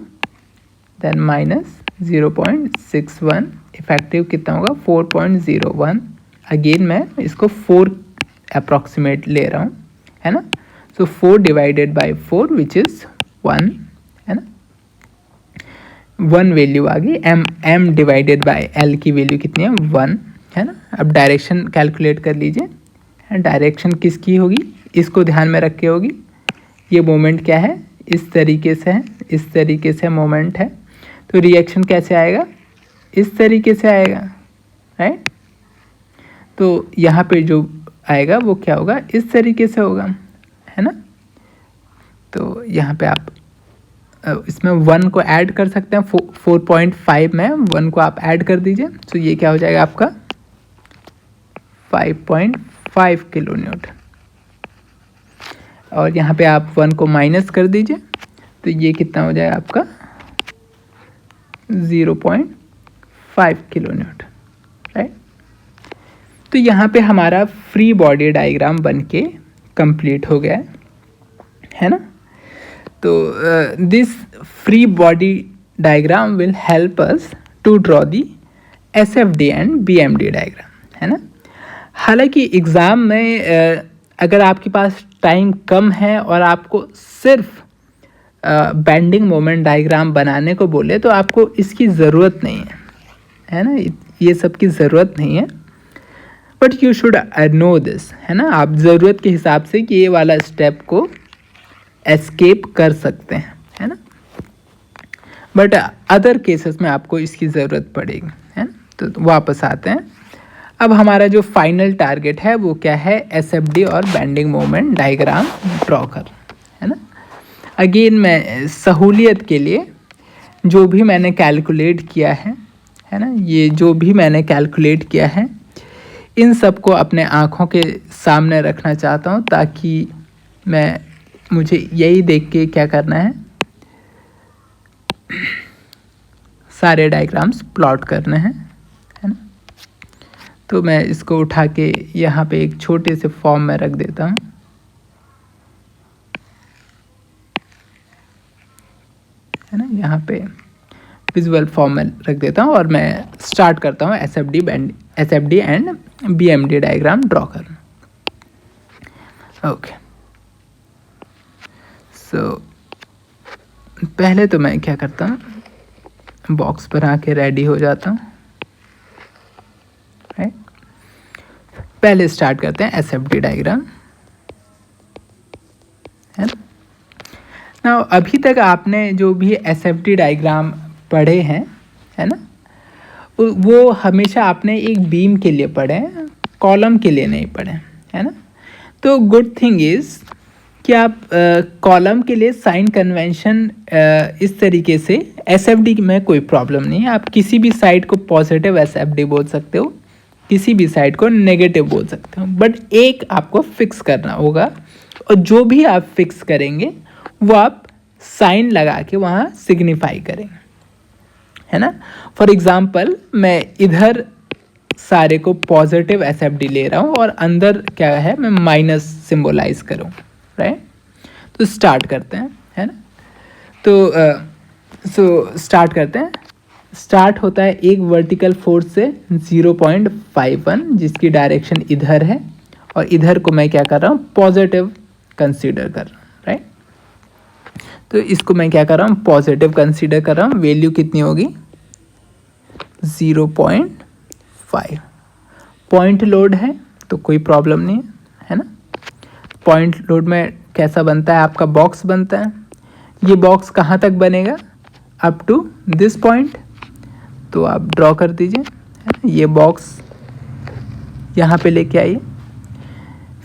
देन माइनस 0.61, इफेक्टिव कितना होगा 4.01। अगेन मैं इसको 4 अप्रॉक्सीमेट ले रहा हूँ, है ना। सो 4 डिवाइडेड बाय 4 विच इज़ 1, है ना। 1 वैल्यू आ गई, m डिवाइडेड बाय l की वैल्यू कितनी है 1, है ना। अब डायरेक्शन कैलकुलेट कर लीजिए, डायरेक्शन किसकी होगी, इसको ध्यान में रख के होगी। ये मोमेंट क्या है, इस तरीके से है, इस तरीके से मोमेंट है, तो रिएक्शन कैसे आएगा, इस तरीके से आएगा, राइट। तो यहाँ पे जो आएगा वो क्या होगा, इस तरीके से होगा, है ना। तो यहाँ पे आप इसमें 1 को ऐड कर सकते हैं, 4.5 में 1 को आप ऐड कर दीजिए, तो ये क्या हो जाएगा आपका 5.5 किलो न्यूटन। और यहाँ पे आप 1 को माइनस कर दीजिए, तो ये कितना हो जाएगा आपका 0.5 किलो न्यूटन, राइट। तो यहाँ पे हमारा फ्री बॉडी डायग्राम बनके कंप्लीट हो गया है ना। तो this free body diagram will help us to draw the SFD and BMD diagram, है ना। हालांकि एग्ज़ाम में अगर आपके पास टाइम कम है और आपको सिर्फ बेंडिंग मोमेंट डायग्राम बनाने को बोले तो आपको इसकी ज़रूरत नहीं है ना, ये सब की ज़रूरत नहीं है। But you should know this, है ना, आप ज़रूरत के हिसाब से कि ये वाला स्टेप को एस्केप कर सकते हैं, है ना। बट अदर केसेस में आपको इसकी ज़रूरत पड़ेगी, है ना। तो वापस आते हैं, अब हमारा जो फाइनल टारगेट है वो क्या है, SFD और बेंडिंग मोमेंट डायग्राम ड्रॉ कर, है ना। अगेन मैं सहूलियत के लिए जो भी मैंने कैलकुलेट किया है ना, ये जो भी मैंने कैलकुलेट किया है इन सब को अपने आँखों के सामने रखना चाहता हूँ ताकि मुझे यही देख के क्या करना है, सारे डायग्राम्स प्लॉट करने हैं, है ना। तो मैं इसको उठा के यहाँ पे एक छोटे से फॉर्म में रख देता हूँ, है ना। यहाँ पे विजुअल फॉर्म में रख देता हूँ और मैं स्टार्ट करता हूँ SFD and BMD diagram draw करना। ओके, सो पहले तो मैं क्या करता हूँ, बॉक्स पर आके रेडी हो जाता हूँ, राइट। पहले स्टार्ट करते हैं एसएफडी डायग्राम, है ना। अभी तक आपने जो भी एसएफडी डायग्राम पढ़े हैं, है ना, वो हमेशा आपने एक बीम के लिए पढ़े हैं, कॉलम के लिए नहीं पढ़े, है ना। तो गुड थिंग इज़ कि आप कॉलम के लिए साइन कन्वेंशन इस तरीके से, एसएफडी में कोई प्रॉब्लम नहीं है। आप किसी भी साइड को पॉजिटिव एसएफडी बोल सकते हो, किसी भी साइड को नेगेटिव बोल सकते हो, बट एक आपको फिक्स करना होगा, और जो भी आप फिक्स करेंगे वो आप साइन लगा के वहाँ सिग्निफाई करेंगे, है ना। फॉर एग्जाम्पल मैं इधर सारे को पॉजिटिव एसएफडी ले रहा हूँ और अंदर क्या है, मैं माइनस सिंबलाइज करूँ, राइट। तो स्टार्ट करते हैं, है ना। तो स्टार्ट करते हैं। स्टार्ट होता है एक वर्टिकल फोर्स से 0.51, जिसकी डायरेक्शन इधर है, और इधर को मैं क्या कर रहा हूँ, पॉजिटिव कंसीडर कर रहा हूँ, राइट। तो इसको मैं क्या कर रहा हूँ, पॉजिटिव कंसीडर कर रहा हूँ। वैल्यू कितनी होगी, 0.5। पॉइंट लोड है तो कोई प्रॉब्लम नहीं है ना। पॉइंट लोड में कैसा बनता है, आपका बॉक्स बनता है। ये बॉक्स कहाँ तक बनेगा, अप टू दिस पॉइंट। तो आप ड्रॉ कर दीजिए, है ना। ये बॉक्स यहाँ पे लेके आइए।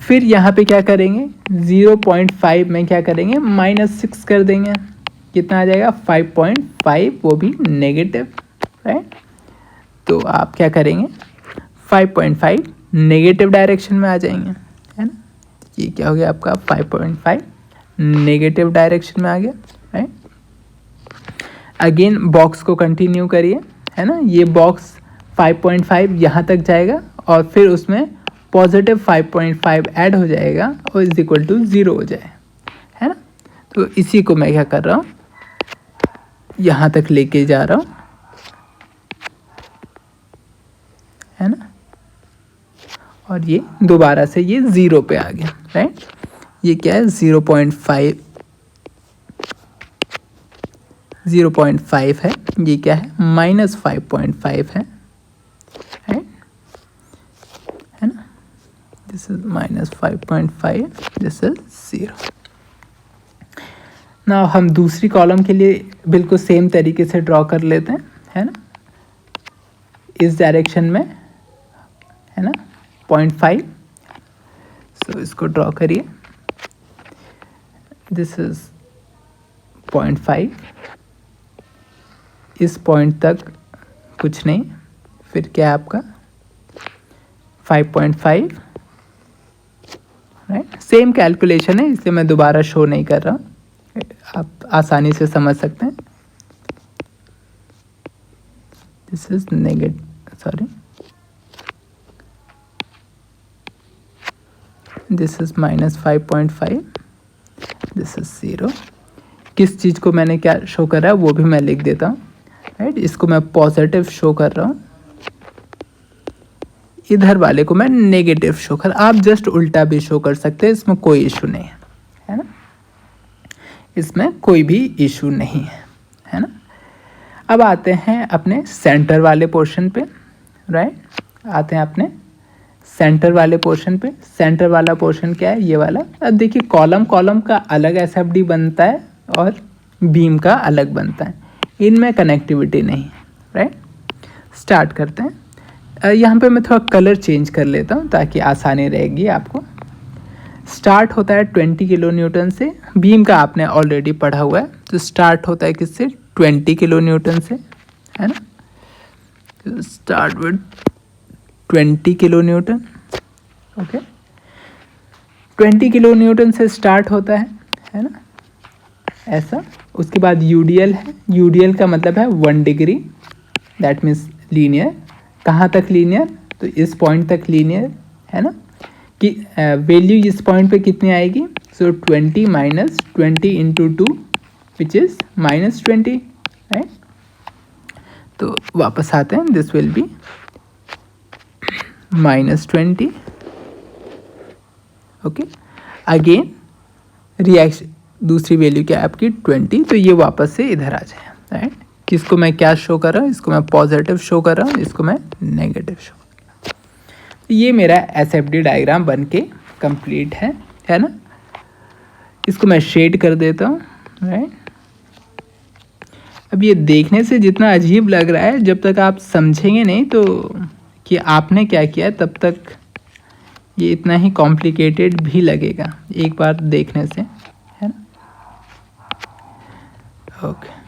फिर यहाँ पे क्या करेंगे, 0.5 में क्या करेंगे, -6 कर देंगे। कितना आ जाएगा, 5.5, वो भी नेगेटिव, राइट। तो आप क्या करेंगे, 5.5 नेगेटिव डायरेक्शन में आ जाएंगे, है ना। ये क्या हो गया आपका, 5.5 नेगेटिव डायरेक्शन में आ गया, राइट। अगेन बॉक्स को कंटिन्यू करिए, है ना। ये बॉक्स 5.5 यहाँ तक जाएगा और फिर उसमें पॉजिटिव 5.5 ऐड हो जाएगा और इज इक्वल टू 0 हो जाए, है ना। तो इसी को मैं क्या कर रहा हूँ, यहाँ तक लेके जा रहा हूँ, है ना। और ये दोबारा से ये 0 पे आ गया, राइट। ये क्या है, 0.5 है। ये क्या है, -5.5 है ना। This is -5.5, this is 0। Now हम दूसरी कॉलम के लिए बिल्कुल सेम तरीके से ड्रॉ कर लेते हैं, है ना। इस डायरेक्शन में, है ना, 0.5। सो इसको ड्रॉ करिए। This is 0.5। इस पॉइंट तक कुछ नहीं, फिर क्या है आपका 5.5, राइट। सेम कैलकुलेशन है, इसलिए मैं दोबारा शो नहीं कर रहा हूँ, आप आसानी से समझ सकते हैं। This is this is -5.5, this is 0। किस चीज़ को मैंने क्या शो कर रहा है वो भी मैं लिख देता हूँ, राइट। इसको मैं पॉजिटिव शो कर रहा हूँ, इधर वाले को मैं नेगेटिव शो कर। आप जस्ट उल्टा भी शो कर सकते हैं, इसमें कोई इशू नहीं है ना। इसमें कोई भी इशू नहीं है ना। अब आते हैं अपने सेंटर वाले पोर्शन पे, राइट। आते हैं अपने सेंटर वाले पोर्शन पे। सेंटर वाला पोर्शन क्या है, ये वाला। अब देखिए, कॉलम का अलग एसएफडी बनता है और बीम का अलग बनता है, इनमें कनेक्टिविटी नहीं है, राइट। स्टार्ट करते हैं। यहाँ पे मैं थोड़ा कलर चेंज कर लेता हूँ ताकि आसानी रहेगी आपको। स्टार्ट होता है 20 किलो न्यूटन से। बीम का आपने ऑलरेडी पढ़ा हुआ है, तो स्टार्ट होता है किससे, 20 किलो न्यूटन से, है ना। Start with 20 kilo newton. Okay, 20 kilo Newton से स्टार्ट होता है ना, ऐसा। उसके बाद यूडीएल है, यूडीएल का मतलब है 1 डिग्री, दैट मीन्स लीनियर। कहाँ तक लीनियर, तो इस पॉइंट तक लीनियर, है ना, कि वैल्यू इस पॉइंट पे कितनी आएगी, सो 20 minus 20 into 2 which is -20, right. तो वापस आते हैं, this will B -20। Okay, again reaction दूसरी वैल्यू क्या है आपकी 20, तो ये वापस से इधर आ जाए, राइट। किसको मैं क्या शो कर रहा हूँ, इसको मैं पॉजिटिव शो कर रहा हूँ, इसको मैं नेगेटिव शो कर रहा हूँ। ये मेरा एसएफडी डायग्राम बन के कंप्लीट है ना। इसको मैं शेड कर देता हूँ, राइट। अब ये देखने से जितना अजीब लग रहा है, जब तक आप समझेंगे नहीं तो कि आपने क्या किया, तब तक ये इतना ही कॉम्प्लिकेटेड भी लगेगा एक बार देखने से, है ना। ओके,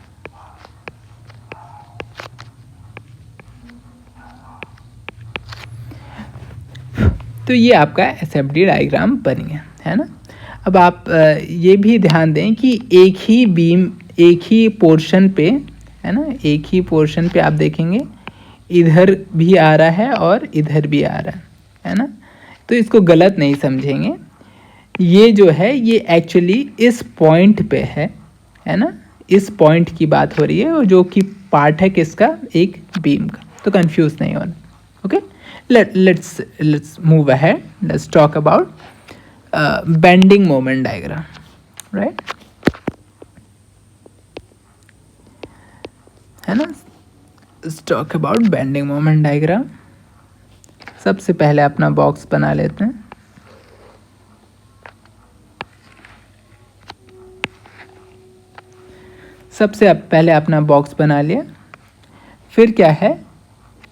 तो ये आपका एसएफडी डायग्राम बन गया, है ना। अब आप ये भी ध्यान दें कि एक ही बीम एक ही पोर्शन पे, है ना, एक ही पोर्शन पे आप देखेंगे इधर भी आ रहा है और इधर भी आ रहा है ना। तो इसको गलत नहीं समझेंगे, ये जो है ये एक्चुअली इस पॉइंट पे है ना, इस पॉइंट की बात हो रही है, और जो कि पार्ट है किसका, एक बीम का। तो कंफ्यूज नहीं होना। Okay, let's move ahead. Let's talk about bending moment diagram, right? है ना, let's talk about bending moment diagram. सबसे पहले अपना बॉक्स बना लेते हैं। सबसे पहले अपना बॉक्स बना लिया। फिर क्या है,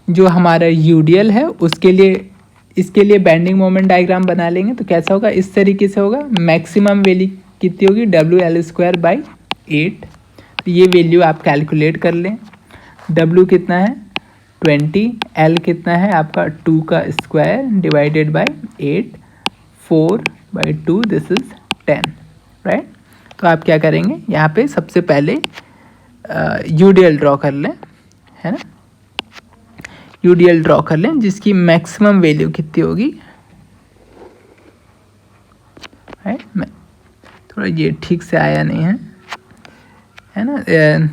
जो हमारा यूडीएल है उसके लिए, इसके लिए बेंडिंग मोमेंट डायग्राम बना लेंगे। तो कैसा होगा, इस तरीके से होगा। मैक्सिमम वैल्यू कितनी होगी, WL²/8। तो ये वैल्यू आप कैलकुलेट कर लें। W कितना है 20, L कितना है आपका 2 का square divided by 8, 4/2, this is 10, right. तो आप क्या करेंगे, यहाँ पे सबसे पहले यूडीएल ड्रॉ कर लें, है ना। यूडीएल ड्रॉ कर लें जिसकी मैक्सिमम वैल्यू कितनी होगी, राइट। मैं थोड़ा ये ठीक से आया नहीं है ना,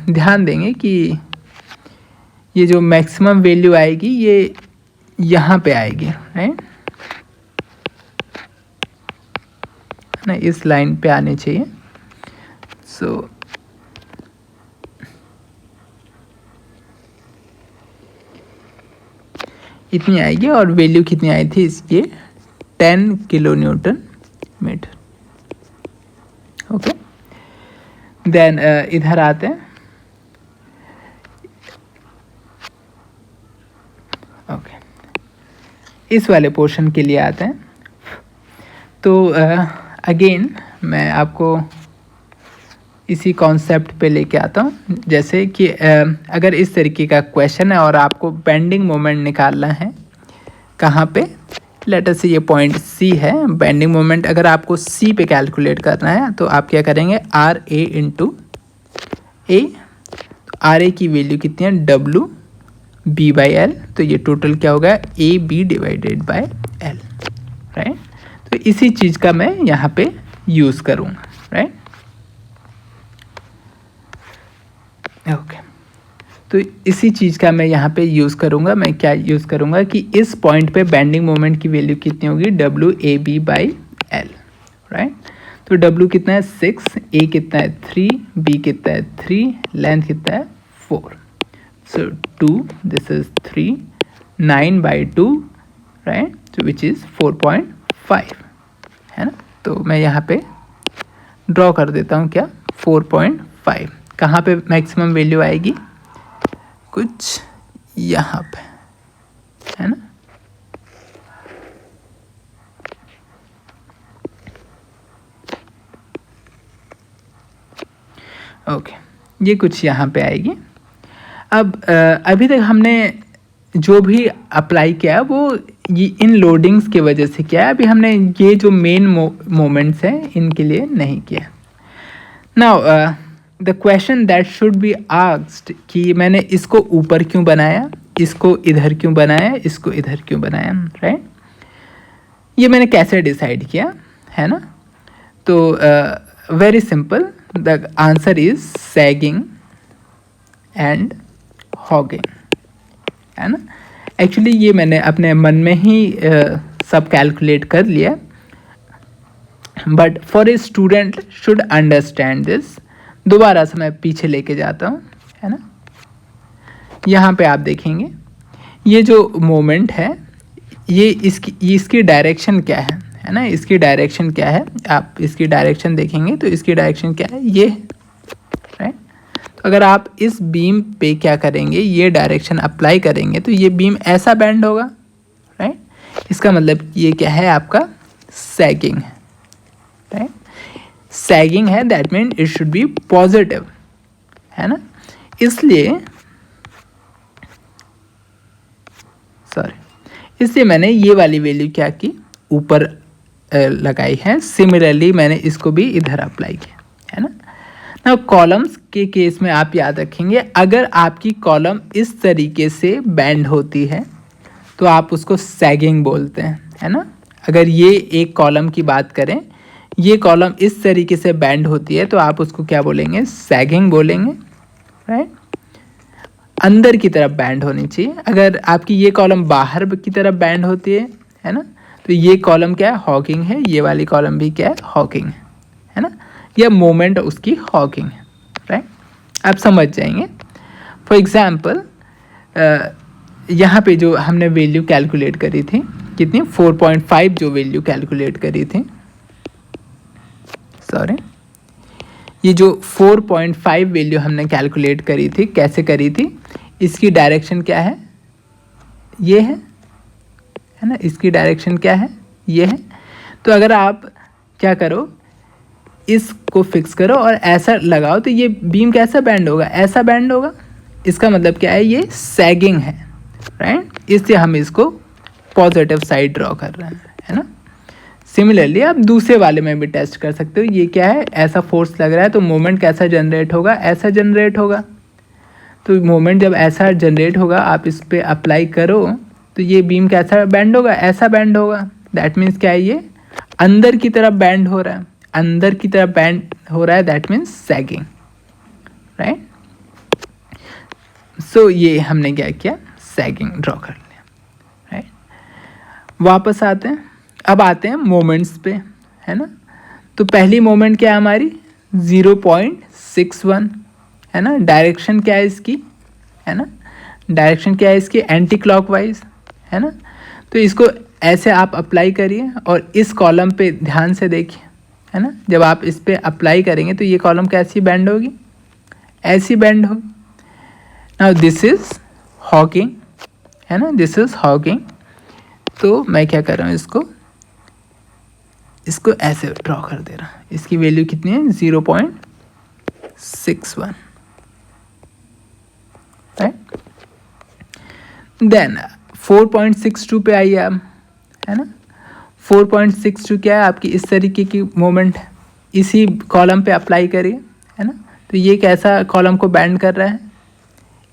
ध्यान देंगे कि ये जो मैक्सिमम वैल्यू आएगी ये यहाँ पे आएगी, राइट ना, इस लाइन पे आनी चाहिए। सो इतनी आएगी, और वैल्यू कितनी आई थी इसकी 10 kilo newton metre. Okay, then इधर आते हैं। ओके, इस वाले पोर्शन के लिए आते हैं। तो अगेन मैं आपको इसी कॉन्सेप्ट पे लेके आता हूँ, जैसे कि अगर इस तरीके का क्वेश्चन है और आपको बेंडिंग मोमेंट निकालना है, कहाँ पे, लेटर से ये पॉइंट सी है। बेंडिंग मोमेंट अगर आपको सी पे कैलकुलेट करना है तो आप क्या करेंगे, आर ए इंटू ए। तो आर ए की वैल्यू कितनी है, WB/L। तो ये टोटल क्या होगा, AB divided by L, right. तो इसी चीज़ का मैं यहाँ पे यूज़ करूँगा, राइट। ओके, तो इसी चीज़ का मैं यहाँ पे यूज़ करूँगा। मैं क्या यूज़ करूँगा कि इस पॉइंट पे बेंडिंग मोमेंट की वैल्यू कितनी होगी, WAB/L, राइट। तो W कितना है 6, A कितना है 3, B कितना है 3, लेंथ कितना है 4, सो 2, दिस इज 3, 9/2, राइट, तो विच इज़ 4.5, है ना। तो मैं यहाँ पे ड्रॉ कर देता हूँ क्या, 4.5। कहाँ पे मैक्सिमम वैल्यू आएगी, कुछ यहाँ पे, है ना। ओके, ये कुछ यहाँ पे आएगी। अब अभी तक हमने जो भी अप्लाई किया है वो ये इन लोडिंग्स की वजह से किया है। अभी हमने ये जो मेन मोमेंट्स हैं इनके लिए नहीं किया। Now the question that should be asked कि मैंने इसको ऊपर क्यों बनाया, इसको इधर क्यों बनाया, इसको इधर क्यों बनाया, राइट? ये मैंने कैसे डिसाइड किया, है ना? तो very simple, the answer is sagging and hugging, है ना? एक्चुअली ये मैंने अपने मन में ही सब कैलकुलेट कर लिया, but for a student should understand this. दोबारा से मैं पीछे लेके जाता हूँ, है ना? यहाँ पे आप देखेंगे ये जो मोमेंट है ये इसकी डायरेक्शन क्या है ना? इसकी डायरेक्शन क्या है? आप इसकी डायरेक्शन देखेंगे तो इसकी डायरेक्शन क्या है? ये, राइट? तो अगर आप इस बीम पे क्या करेंगे, ये डायरेक्शन अप्लाई करेंगे तो ये बीम ऐसा बेंड होगा, राइट? इसका मतलब ये क्या है? आपका सैगिंग है, राइट? सैगिंग है, that mean it should be positive, है ना? इसलिए मैंने ये वाली वैल्यू क्या की, ऊपर लगाई है। सिमिलरली मैंने इसको भी इधर अप्लाई किया, है ना? ना कॉलम्स के केस में आप याद रखेंगे, अगर आपकी कॉलम इस तरीके से बैंड होती है तो आप उसको सैगिंग बोलते हैं, है ना? अगर ये एक कॉलम की बात करें, ये कॉलम इस तरीके से बैंड होती है तो आप उसको क्या बोलेंगे? सैगिंग बोलेंगे, राइट? अंदर की तरफ बैंड होनी चाहिए। अगर आपकी ये कॉलम बाहर की तरफ बैंड होती है ना? तो ये कॉलम क्या है? हॉकिंग है। ये वाली कॉलम भी क्या है? हॉकिंग है ना? यह मोमेंट उसकी हॉकिंग है, राइट? आप समझ जाएंगे। फॉर एग्जाम्पल यहाँ पे जो हमने वैल्यू कैलकुलेट करी थी, कितनी? 4.5 जो वैल्यू कैलकुलेट करी थी, सॉरी, ये जो 4.5 वैल्यू हमने कैलकुलेट करी थी, कैसे करी थी? इसकी डायरेक्शन क्या है? ये है ना? इसकी डायरेक्शन क्या है? ये है। तो अगर आप क्या करो, इसको फिक्स करो और ऐसा लगाओ तो ये बीम कैसा बैंड होगा? ऐसा बैंड होगा। इसका मतलब क्या है? ये सैगिंग है, राइट? इसलिए हम इसको पॉजिटिव साइड ड्रॉ कर रहे हैं, है ना? सिमिलरली आप दूसरे वाले में भी टेस्ट कर सकते हो। ये क्या है? ऐसा फोर्स लग रहा है तो मोमेंट कैसा जनरेट होगा? ऐसा जनरेट होगा। तो मोमेंट जब ऐसा जनरेट होगा, आप इस पर अप्लाई करो तो ये बीम कैसा बैंड होगा? ऐसा बैंड होगा। दैट मीन्स क्या है? ये अंदर की तरफ बैंड हो रहा है, अंदर की तरफ बैंड हो रहा है, दैट मीन्स सैगिंग, राइट? सो ये हमने क्या किया? सैगिंग ड्रॉ कर लिया, राइट? वापस आते हैं, अब आते हैं मोमेंट्स पे, है ना? तो पहली मोमेंट क्या है हमारी? 0.61, है ना? डायरेक्शन क्या है इसकी, है ना? डायरेक्शन क्या है इसकी? एंटी क्लॉकवाइज, है ना? तो इसको ऐसे आप अप्लाई करिए और इस कॉलम पे ध्यान से देखिए, है ना? जब आप इस पे अप्लाई करेंगे तो ये कॉलम कैसी बैंड होगी? ऐसी बैंड होगी। नाउ दिस इज हॉकिंग, है ना? This is Hawking. तो मैं क्या कर रहा हूँ, इसको ऐसे ड्रॉ कर दे रहा हूँ। इसकी वैल्यू कितनी है? 0.61, राइट? देन 4.62 पे आइए आप, है ना? 4.62 क्या है? आपकी इस तरीके की मोमेंट है। इसी कॉलम पे अप्लाई करिए, है ना? तो ये कैसा कॉलम को बैंड कर रहा है?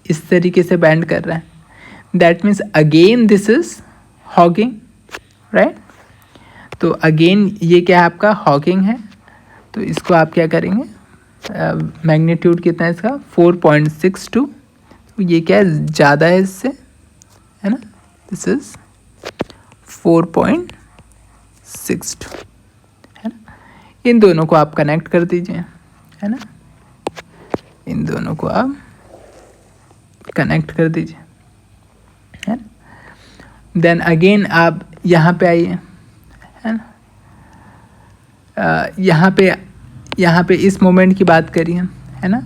इस तरीके से बैंड कर रहा है। That means again this is Hawking, right? तो अगेन ये क्या है? आपका हॉकिंग है। तो इसको आप क्या करेंगे? मैग्नीट्यूड कितना है इसका? 4.62। तो ये क्या है? ज़्यादा है इससे, है ना? दिस इज 4.62, है ना? इन दोनों को आप कनेक्ट कर दीजिए, है ना? इन दोनों को आप कनेक्ट कर दीजिए, है ना? देन अगेन आप यहाँ पे आइए, है ना? यहाँ पे इस मोमेंट की बात करिए, है ना?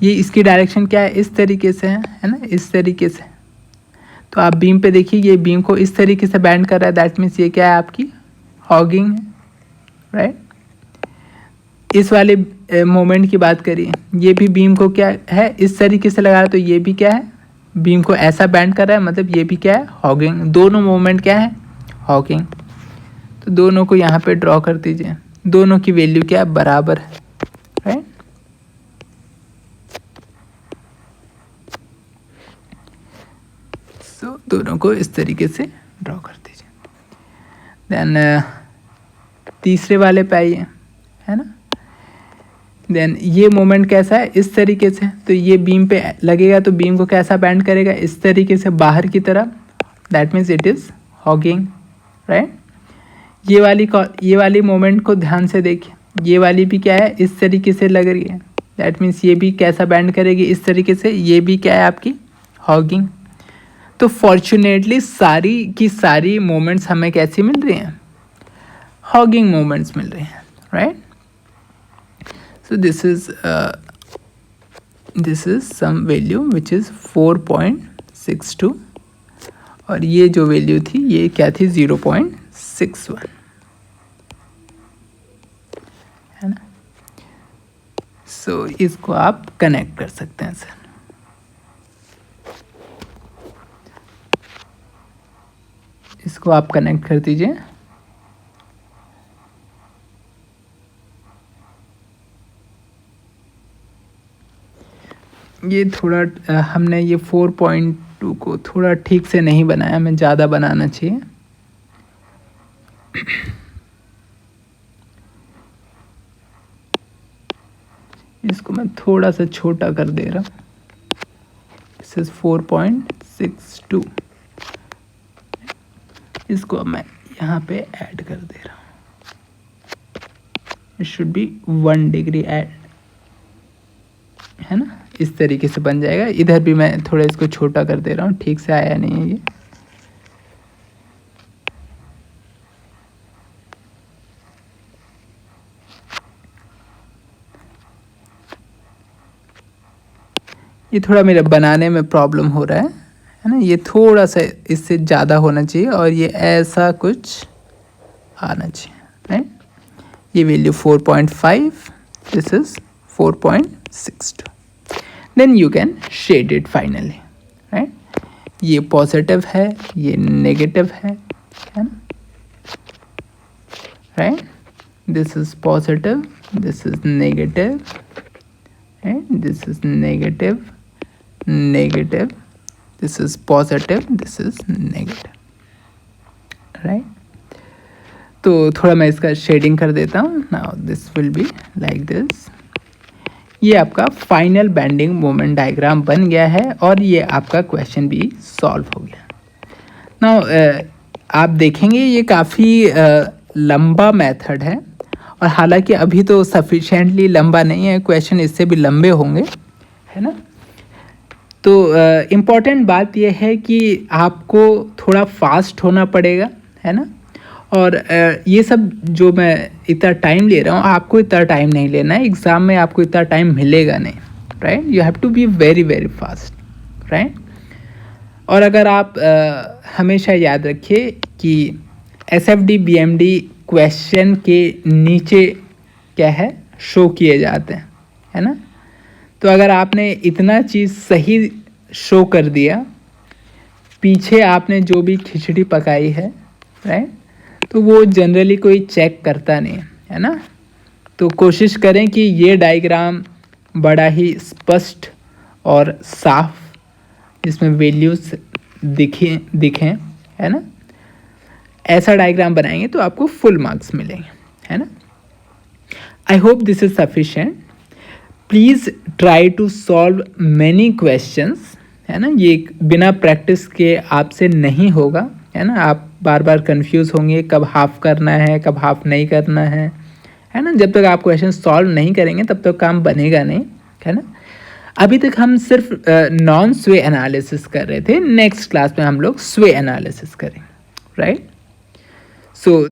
ये इसकी डायरेक्शन क्या है? इस तरीके से है ना? इस तरीके से। तो आप बीम पे देखिए, ये बीम को इस तरीके से बैंड कर रहा है। दैट मीन्स ये क्या है? आपकी हॉगिंग है, राइट? इस वाले मोमेंट की बात करिए, ये भी बीम को क्या है? इस तरीके से लगा रहा है। तो ये भी क्या है? बीम को ऐसा बैंड कर रहा है, मतलब ये भी क्या है, हॉगिंग। दोनों मोमेंट क्या है, हॉगिंग। तो दोनों को यहाँ पे ड्रॉ कर दीजिए, दोनों की वैल्यू क्या है, बराबर है, राइट। सो दोनों को इस तरीके से ड्रॉ कर दीजिए। देन तीसरे वाले पे आइए, है ना। देन ये मोमेंट कैसा है, इस तरीके से, तो ये बीम पे लगेगा तो बीम को कैसा बैंड करेगा, इस तरीके से बाहर की तरफ। That means it is hugging, right. ये वाली मोमेंट को ध्यान से देखिए, ये वाली भी क्या है, इस तरीके से लग रही है। दैट मीन्स ये भी कैसा बैंड करेगी, इस तरीके से। ये भी क्या है आपकी, हॉगिंग। तो फॉर्चुनेटली सारी की सारी मोमेंट्स हमें कैसी मिल रही हैं, हॉगिंग मोमेंट्स मिल रही हैं, right. So this is some value which is 4.62 और ये जो वैल्यू थी ये क्या थी, 0.61, है ना। सो इसको आप कनेक्ट कर सकते हैं सर। इसको आप कनेक्ट कर दीजिए। ये थोड़ा हमने ये 4.2 को थोड़ा ठीक से नहीं बनाया, हमें ज़्यादा बनाना चाहिए। इसको मैं थोड़ा सा छोटा कर दे रहा हूँ। This is 4.62। इसको अब मैं यहाँ पे ऐड कर दे रहा हूँ। It should be 1 degree add, है ना। इस तरीके से बन जाएगा। इधर भी मैं थोड़ा इसको छोटा कर दे रहा हूँ, ठीक से आया नहीं है ये। ये थोड़ा मेरे बनाने में प्रॉब्लम हो रहा है ना। ये थोड़ा सा इससे ज़्यादा होना चाहिए और ये ऐसा कुछ आना चाहिए, राइट। ये value 4.5, this is 4.62। Then you can shade it finally, right. ये पॉजिटिव है, ये नेगेटिव है ना, right. This is positive, this is negative, right. This is negative, negative, this is positive, this is negative, right. तो थोड़ा मैं इसका शेडिंग कर देता हूँ। Now this will be like this. ये आपका फाइनल बेंडिंग मोमेंट डायग्राम बन गया है और ये आपका क्वेश्चन भी सॉल्व हो गया। नाउ आप देखेंगे ये काफ़ी लंबा मेथड है और हालांकि अभी तो सफिशेंटली लंबा नहीं है, क्वेश्चन इससे भी लंबे होंगे, है ना। तो इम्पॉर्टेंट बात यह है कि आपको थोड़ा फास्ट होना पड़ेगा, है ना। और ये सब जो मैं इतना टाइम ले रहा हूँ, आपको इतना टाइम नहीं लेना है। एग्ज़ाम में आपको इतना टाइम मिलेगा नहीं, right. You have to be very very fast, right. और अगर आप हमेशा याद रखिए कि SFD BMD क्वेश्चन के नीचे क्या है, शो किए जाते हैं, है ना। तो अगर आपने इतना चीज़ सही शो कर दिया, पीछे आपने जो भी खिचड़ी पकाई है, राइट, तो वो जनरली कोई चेक करता नहीं है ना। तो कोशिश करें कि ये डायग्राम बड़ा ही स्पष्ट और साफ, जिसमें वैल्यूज दिखें, है ना। ऐसा डायग्राम बनाएंगे तो आपको फुल मार्क्स मिलेंगे, है ना। I hope this is sufficient. Please try to solve many questions, है ना। ये बिना प्रैक्टिस के आपसे नहीं होगा, है ना। आप बार बार कंफ्यूज होंगे कब हाफ करना है, कब हाफ नहीं करना है ना। जब तक आप क्वेश्चन सॉल्व नहीं करेंगे तब तक काम बनेगा नहीं, है ना। अभी तक हम सिर्फ नॉन स्वे एनालिसिस कर रहे थे। नेक्स्ट क्लास में हम लोग स्वे एनालिसिस करेंगे, राइट। सो